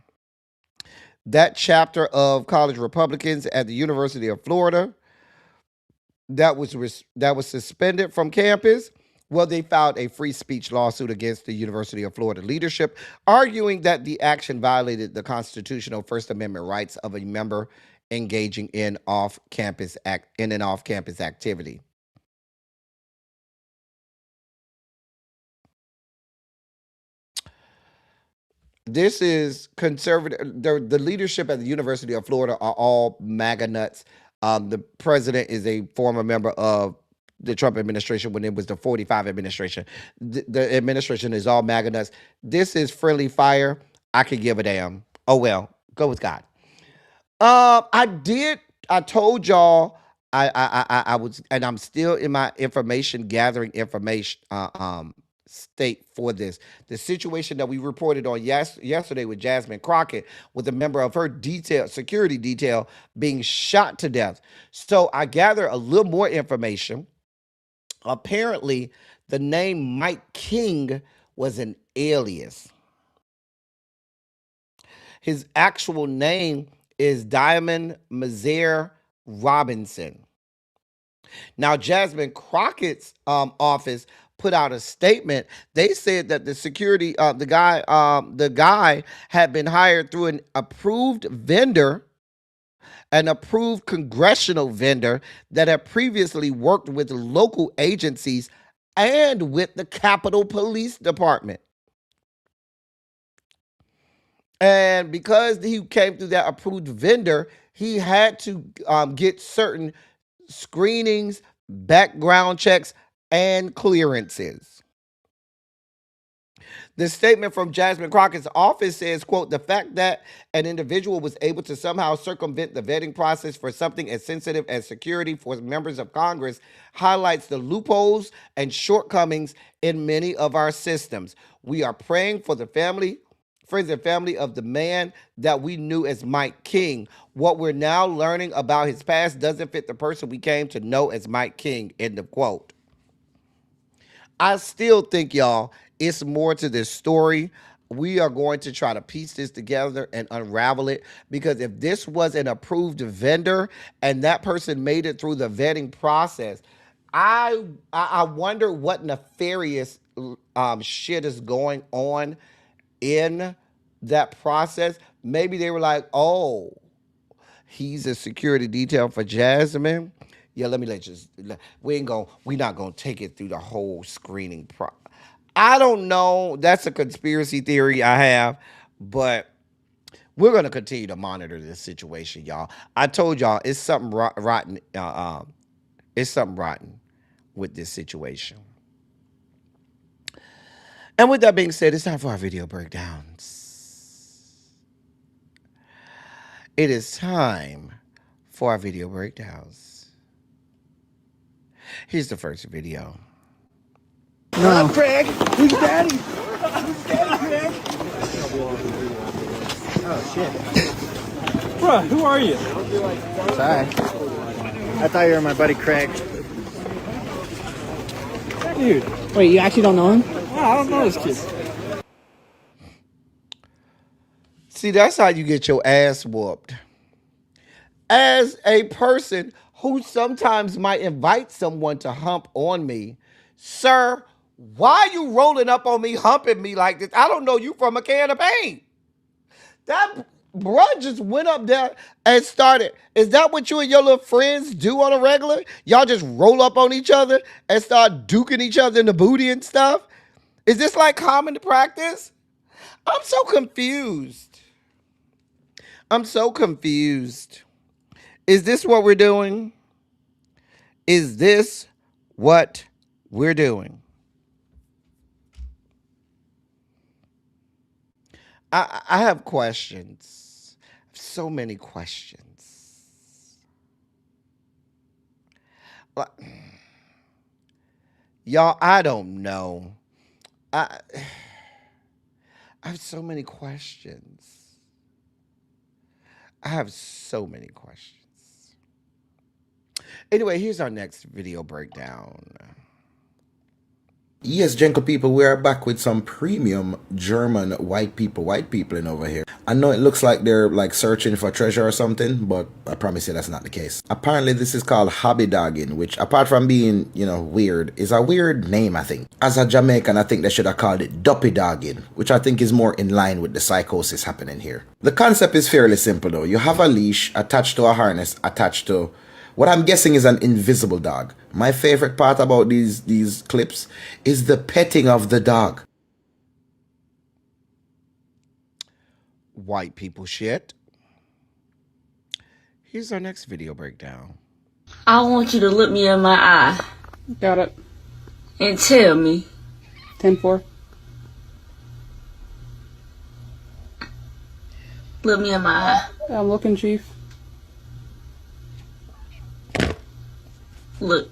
That chapter of college Republicans at the University of Florida that was suspended from campus. Well, they filed a free speech lawsuit against the University of Florida leadership, arguing that the action violated the constitutional First Amendment rights of a member engaging in an off-campus activity. This is conservative. The leadership at the University of Florida are all MAGA nuts. The president is a former member of the Trump administration when it was the 45 administration. The administration is all MAGA nuts. This is friendly fire. I could give a damn. Oh well, go with God. I did. I told y'all I was, and I'm still in my information gathering information state for this. The situation that we reported on yesterday with Jasmine Crockett, with a member of her security detail being shot to death. So I gather a little more information. Apparently, the name Mike King was an alias. His actual name is Diamond Mazaire Robinson. Now, Jasmine Crockett's office put out a statement. They said that the guy had been hired through an approved vendor, an approved congressional vendor that had previously worked with local agencies and with the Capitol Police Department. And because he came through that approved vendor, he had to get certain screenings, background checks, and clearances. The statement from Jasmine Crockett's office says, quote, the fact that an individual was able to somehow circumvent the vetting process for something as sensitive as security for members of Congress highlights the loopholes and shortcomings in many of our systems. We are praying for the family, friends and family of the man that we knew as Mike King. What we're now learning about his past doesn't fit the person we came to know as Mike King, end of quote. I still think, y'all, it's more to this story. We are going to try to piece this together and unravel it, because if this was an approved vendor and that person made it through the vetting process, I wonder what nefarious shit is going on in that process. Maybe they were like, oh, he's a security detail for Jasmine. Yeah, let me let you. We're not gonna take it through the whole screening I don't know. That's a conspiracy theory I have, but we're gonna continue to monitor this situation, y'all. I told y'all it's something rotten. It's something rotten with this situation. And with that being said, it's time for our video breakdowns. It is time for our video breakdowns. Here's the first video. No. Craig, who's daddy? Who's daddy, Craig? Oh shit. Bruh, who are you? Sorry. I thought you were my buddy Craig. Dude. Wait, you actually don't know him? Wow, I don't know this kid. See, that's how you get your ass whooped. As a person who sometimes might invite someone to hump on me, sir, why are you rolling up on me, humping me like this? I don't know you from a can of paint. That bruh just went up there and started. Is that what you and your little friends do on a regular? Y'all just roll up on each other and start duking each other in the booty and stuff? Is this like common practice? I'm so confused. Is this what we're doing? Is this what we're doing? I have questions. So many questions. Y'all, I don't know. I have so many questions. Anyway, here's our next video breakdown. Yes, gentle people, we are back with some premium German white people in over here. I know it looks like they're like searching for treasure or something, but I promise you that's not the case. Apparently this is called hobby dogging, which apart from being, weird, is a weird name, I think. As a Jamaican, I think they should have called it duppy dogging, which I think is more in line with the psychosis happening here. The concept is fairly simple though. You have a leash attached to a harness attached to what I'm guessing is an invisible dog. My favorite part about these clips is the petting of the dog. White people shit. Here's our next video breakdown. I want you to look me in my eye. Got it. And tell me. 10-4. Look me in my eye. I'm looking, Chief. Look.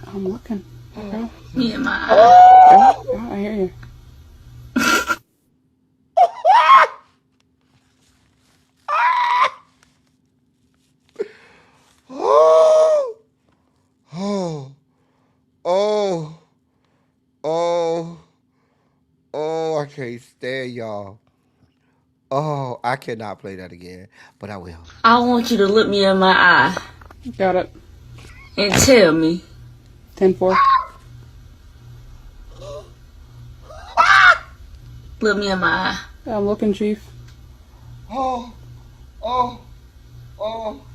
I'm looking. Okay. Me in my eye. Yeah, I hear you. I can't stand y'all. Oh, I cannot play that again, but I will. I want you to look me in my eye. Got it. And tell me. 10-4. Look me in my eye. I'm looking, Chief.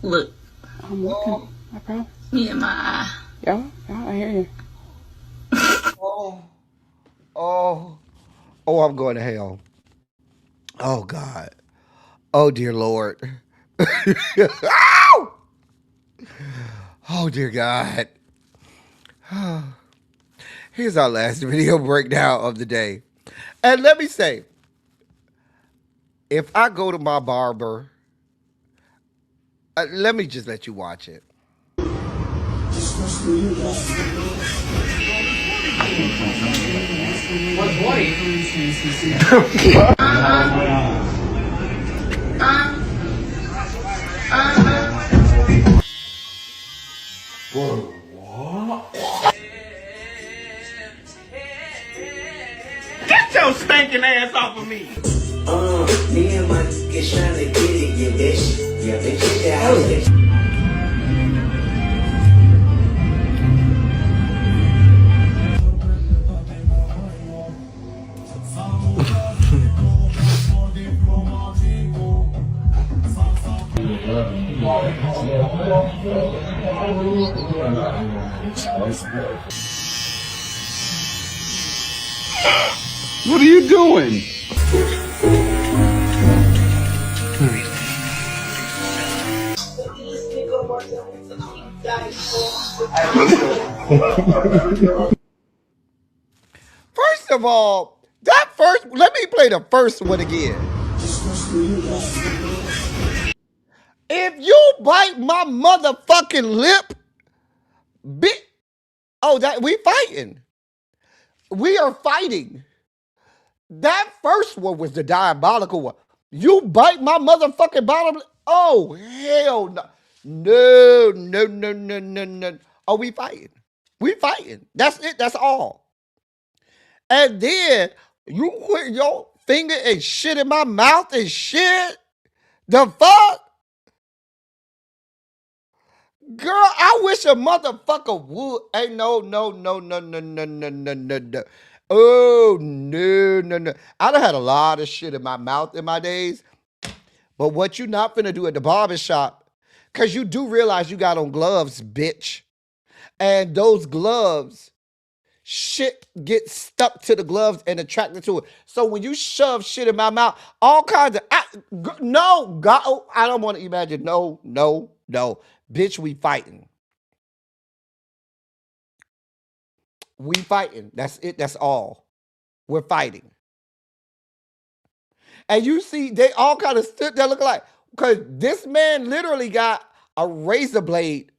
Look. I'm looking. I promise. Me in my eye. Yeah, I hear you. I'm going to hell. Oh, God. Oh, dear Lord. Oh, dear God. Here's our last video breakdown of the day. And let me say, if I go to my barber, let me just let you watch it. Get your stinking ass off of me! Me and my niggas tryna get it, yeah, bitch. Yeah, bitch, yeah, bitch. What are you doing? First of all, let me play the first one again. If you bite my motherfucking lip, we fighting. We are fighting. That first one was the diabolical one. You bite my motherfucking bottom. Oh, hell no. No. Oh, we fighting. We fighting. That's it. That's all. And then you put your finger and shit in my mouth and shit. The fuck? Girl, I wish a motherfucker would. Ain't no. Oh, no. I done had a lot of shit in my mouth in my days. But what you not finna do at the barbershop, because you do realize you got on gloves, bitch. And those gloves, shit gets stuck to the gloves and attracted to it. So when you shove shit in my mouth, all kinds of, no, God, I don't want to imagine. No. Bitch, we fighting. We fighting. That's it. That's all. We're fighting. And you see, they all kind of stood there looking like, because this man literally got a razor blade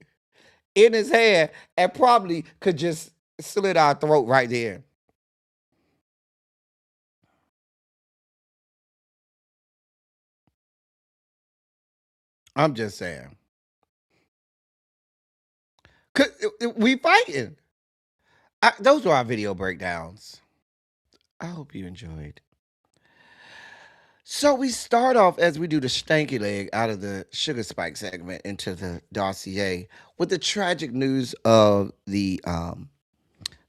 in his hand and probably could just slit our throat right there. I'm just saying. We fighting. Those were our video breakdowns. I hope you enjoyed. So we start off as we do the stanky leg out of the sugar spike segment into the dossier with the tragic news of the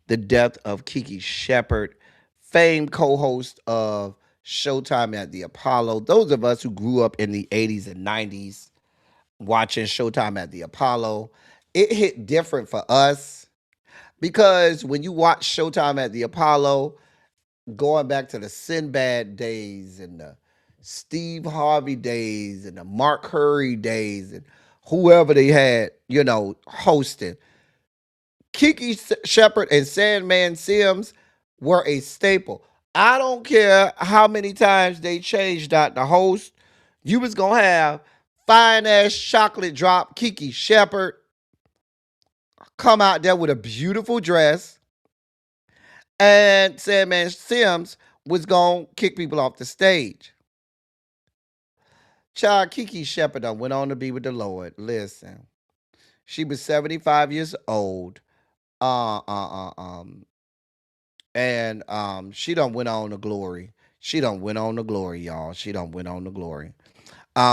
death of Kiki Shepard, famed co-host of Showtime at the Apollo. Those of us who grew up in the 80s and 90s watching Showtime at the Apollo, it hit different for us because when you watch Showtime at the Apollo, going back to the Sinbad days and the Steve Harvey days and the Mark Curry days and whoever they had, hosting. Kiki Shepard and Sandman Sims were a staple. I don't care how many times they changed out the host. You was gonna have fine ass chocolate drop Kiki Shepard come out there with a beautiful dress, and Sandman Sims was gonna kick people off the stage. Child, Kiki Shepard went on to be with the Lord. Listen, she was 75 years old. Uh, uh, uh, um, and she done went on to glory. She done went on to glory, y'all. She done went on to glory.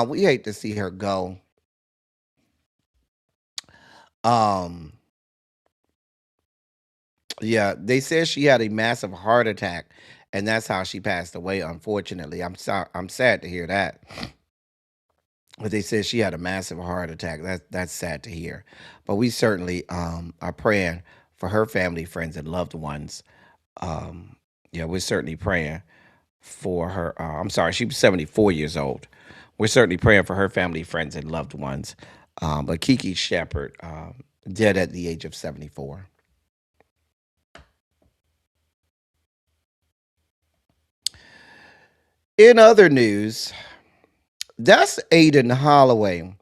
We hate to see her go. Um, yeah, they said she had a massive heart attack, and that's how she passed away. Unfortunately, I'm sorry. I'm sad to hear that. But they said she had a massive heart attack. That's sad to hear. But we certainly are praying for her family, friends, and loved ones. Um, yeah, we're certainly praying for her. I'm sorry, she was 74 years old. We're certainly praying for her family, friends, and loved ones. But Kiki Shepard, dead at the age of 74. In other news, that's Aiden Holloway.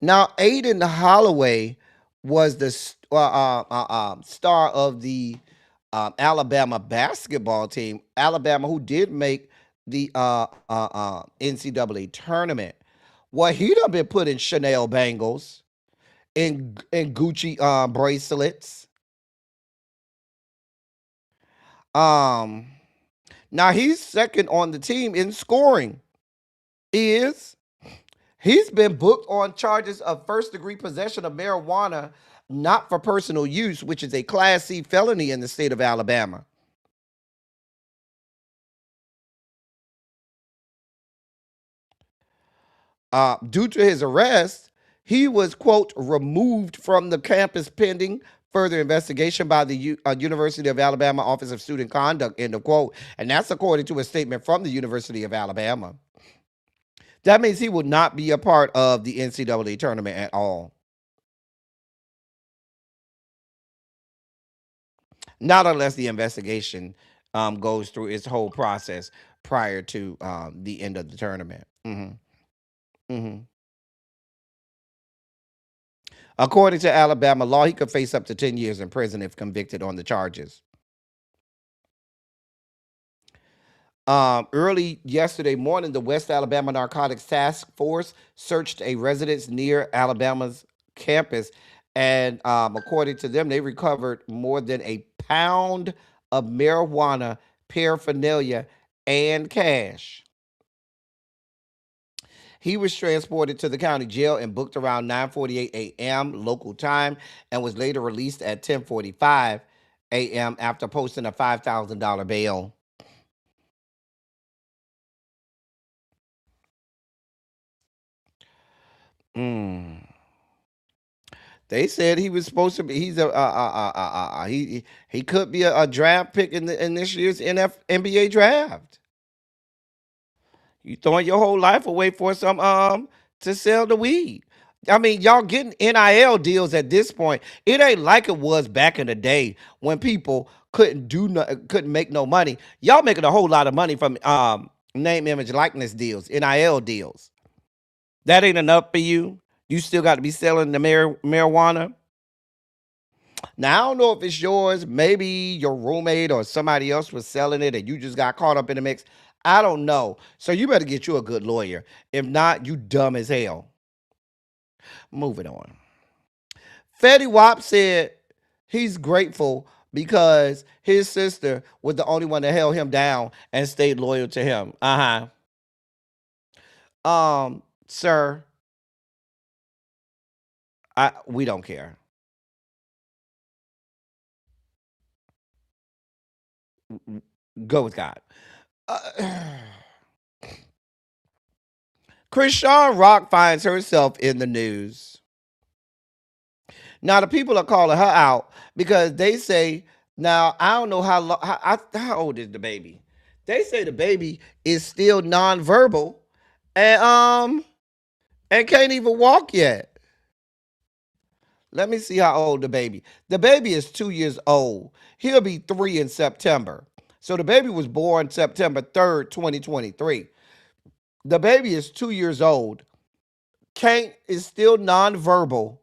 Now, Aiden Holloway was the star of the Alabama basketball team. Alabama, who did make the NCAA tournament. Well, he done been putting Chanel bangles in Gucci bracelets. Um, Now he's second on the team in scoring. He's been booked on charges of first-degree possession of marijuana, not for personal use, which is a Class C felony in the state of Alabama. Due to his arrest, he was, quote, removed from the campus pending further investigation by the University of Alabama Office of Student Conduct, end of quote. And that's according to a statement from the University of Alabama. That means he will not be a part of the NCAA tournament at all. Not unless the investigation goes through its whole process prior to the end of the tournament. According to Alabama law, he could face up to 10 years in prison if convicted on the charges. Early yesterday morning, the West Alabama Narcotics Task Force searched a residence near Alabama's campus. And according to them, they recovered more than a pound of marijuana, paraphernalia, and cash. He was transported to the county jail and booked around 9:48 a.m. local time and was later released at 10:45 a.m. after posting a $5,000 bail. They said he was supposed to be. He's he could be a draft pick in this year's NBA draft. You throwing your whole life away for some to sell the weed. I mean, y'all getting NIL deals at this point. It ain't like it was back in the day when people couldn't make no money. Y'all making a whole lot of money from name, image, likeness deals, NIL deals. That ain't enough for you. You still got to be selling the marijuana. Now I don't know if it's yours. Maybe your roommate or somebody else was selling it and you just got caught up in the mix. I don't know. So you better get you a good lawyer. If not, you dumb as hell. Moving on. Fetty Wap said he's grateful because his sister was the only one that held him down and stayed loyal to him. Sir, we don't care. Go with God. Krishan Rock finds herself in the news. Now the people are calling her out because they say, now I don't know how old is the baby. They say the baby is still nonverbal and can't even walk yet. Let me see how old the baby. The baby is 2 years old. He'll be 3 in September. So the baby was born September 3rd, 2023. The baby is 2 years old. Is still nonverbal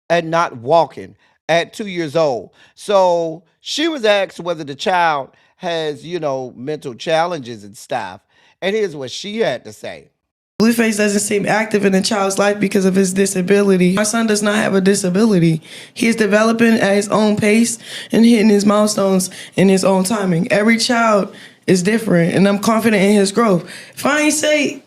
and not walking at 2 years old. So she was asked whether the child has, mental challenges and stuff. And here's what she had to say. Blueface doesn't seem active in the child's life because of his disability. My son does not have a disability. He is developing at his own pace and hitting his milestones in his own timing. Every child is different, and I'm confident in his growth. If I said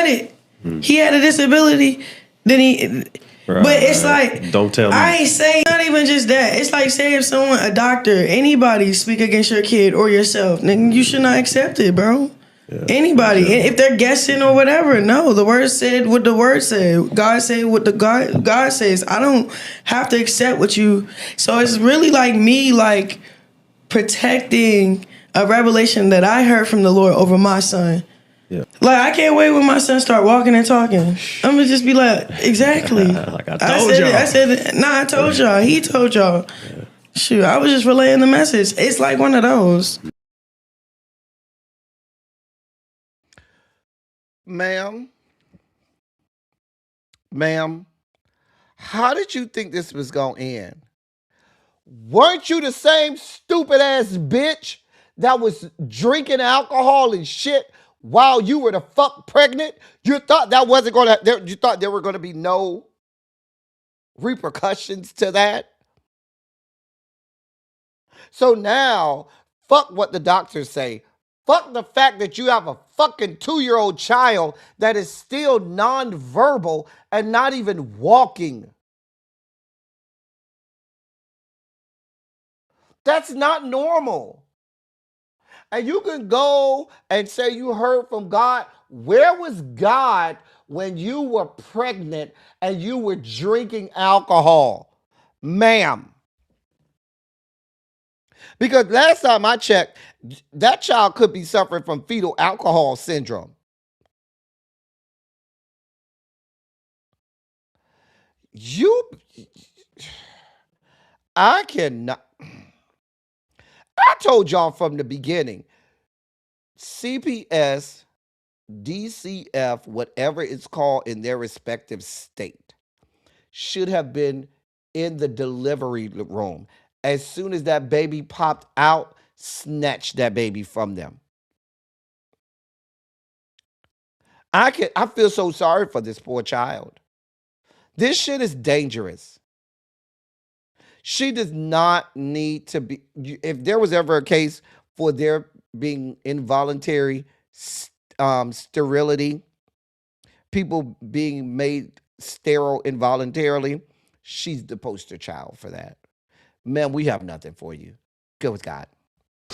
it, he had a disability, then he... Right, but it's like, don't tell me. I ain't saying, not even just that. It's like, say if someone, a doctor, anybody speak against your kid or yourself, then you should not accept it, bro. Yeah, anybody. Yeah. If they're guessing or whatever, no. The word said what the word said. God said what the God says. I don't have to accept what you... So it's really like me, like, protecting a revelation that I heard from the Lord over my son. Yeah. Like, I can't wait when my son start walking and talking. I'm gonna just be like, exactly. Like I told y'all. I said, I told y'all. He told y'all. Yeah. Shoot, I was just relaying the message. It's like one of those. Ma'am, how did you think this was gonna end? Weren't you the same stupid ass bitch that was drinking alcohol and shit while you were the fuck pregnant? You thought that wasn't gonna, you thought there were gonna be no repercussions to that? So now, fuck what the doctors say. Fuck the fact that you have a fucking 2-year-old child that is still nonverbal and not even walking. That's not normal. And you can go and say you heard from God. Where was God when you were pregnant and you were drinking alcohol? Ma'am. Because last time I checked, that child could be suffering from fetal alcohol syndrome. I cannot. I told y'all from the beginning, CPS, DCF, whatever it's called in their respective state, should have been in the delivery room. As soon as that baby popped out, snatch that baby from them. I feel so sorry for this poor child. This shit is dangerous. She does not need to be, if there was ever a case for there being involuntary sterility, people being made sterile involuntarily, she's the poster child for that. Man, we have nothing for you. Go with God.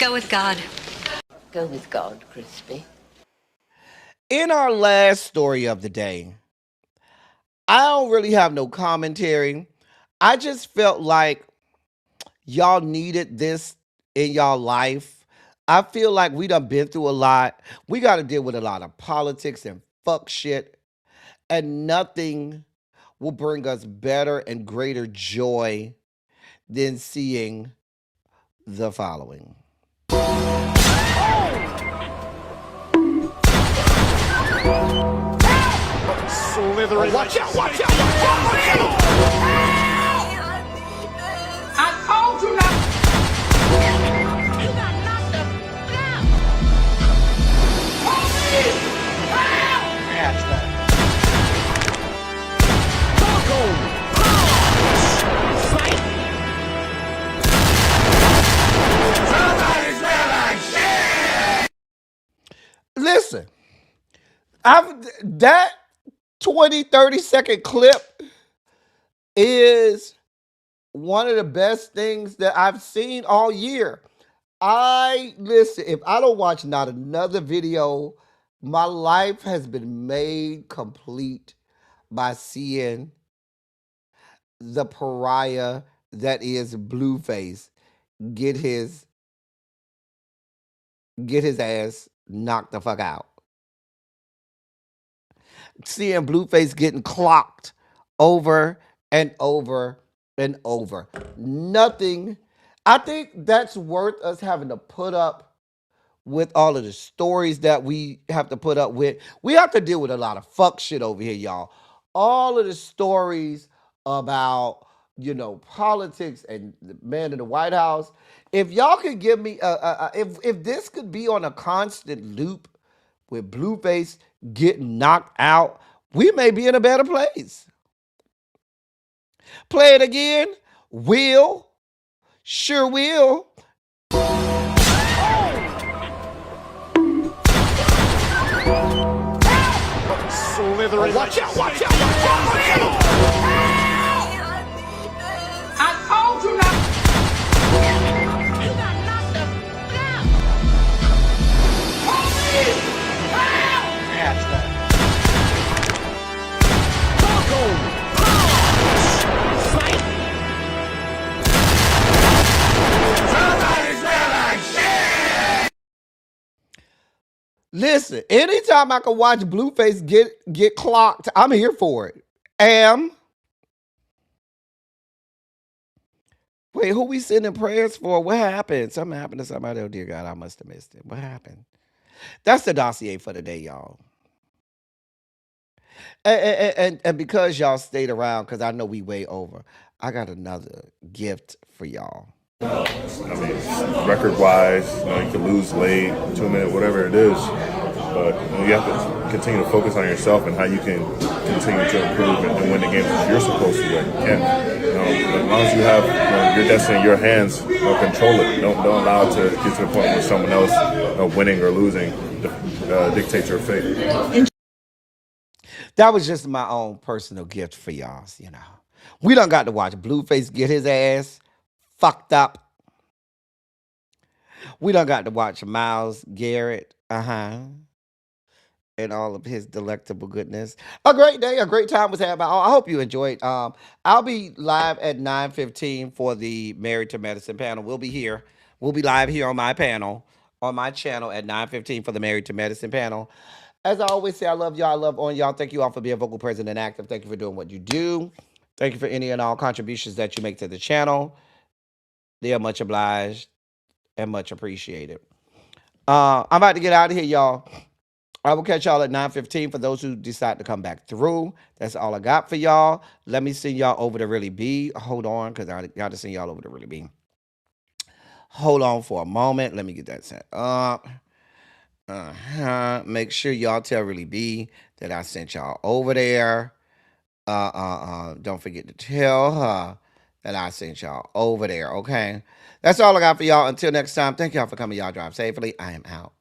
Go with God. Go with God, Crispy. In our last story of the day, I don't really have no commentary. I just felt like y'all needed this in y'all life. I feel like we done been through a lot. We got to deal with a lot of politics and fuck shit. And nothing will bring us better and greater joy than seeing the following. Slithering. Watch out, watch out, watch out, watch out! I told you not. You got knocked the down. Police! Help! Catch that. Listen, that 20, 30-second clip is one of the best things that I've seen all year. Listen, if I don't watch not another video, my life has been made complete by seeing the pariah that is Blueface get his ass knocked the fuck out. Seeing Blueface getting clocked over and over and over. Nothing. I think that's worth us having to put up with all of the stories that we have to put up with. We have to deal with a lot of fuck shit over here, y'all. All of the stories about, politics and the man in the White House. If y'all could give me, if this could be on a constant loop with Blueface getting knocked out, we may be in a better place. Play it again. Will. Sure will. Slithering. Watch out, watch out, watch out, watch out! I told you not. You got knocked the down. That's that. Listen, anytime I can watch Blueface get clocked, I'm here for it. Wait, who we sending prayers for? What happened? Something happened to somebody. Oh, dear God, I must have missed it. What happened? That's the dossier for the day, y'all. And because y'all stayed around, because I know we way over, I got another gift for y'all. I mean, record-wise, you can lose late, 2 minutes, whatever it is. But you have to continue to focus on yourself and how you can continue to improve and win the games that you're supposed to win. You can. As long as you have your destiny in your hands, control it. Don't allow it to get to the point where someone else, winning or losing, dictates your fate. That was just my own personal gift for y'all. We done got to watch Blueface get his ass fucked up. We done got to watch Myles Garrett, and all of his delectable goodness. A great day, a great time was had by all. I hope you enjoyed. I'll be live at 9:15 for the Married to Medicine panel. We'll be here. We'll be live here on my panel, on my channel at 9:15 for the Married to Medicine panel. As I always say, I love y'all. I love on y'all. Thank you all for being vocal, present, and active. Thank you for doing what you do. Thank you for any and all contributions that you make to the channel. They are much obliged and much appreciated. I'm about to get out of here, y'all. I will catch y'all at 9:15 for those who decide to come back through. That's all I got for y'all. Let me send y'all over to Really B. Hold on, because I got to send y'all over to Really B. Hold on for a moment. Let me get that set up. Make sure y'all tell Really B that I sent y'all over there. Don't forget to tell her that I sent y'all over there, okay? That's all I got for y'all. Until next time, thank y'all for coming. Y'all drive safely. I am out.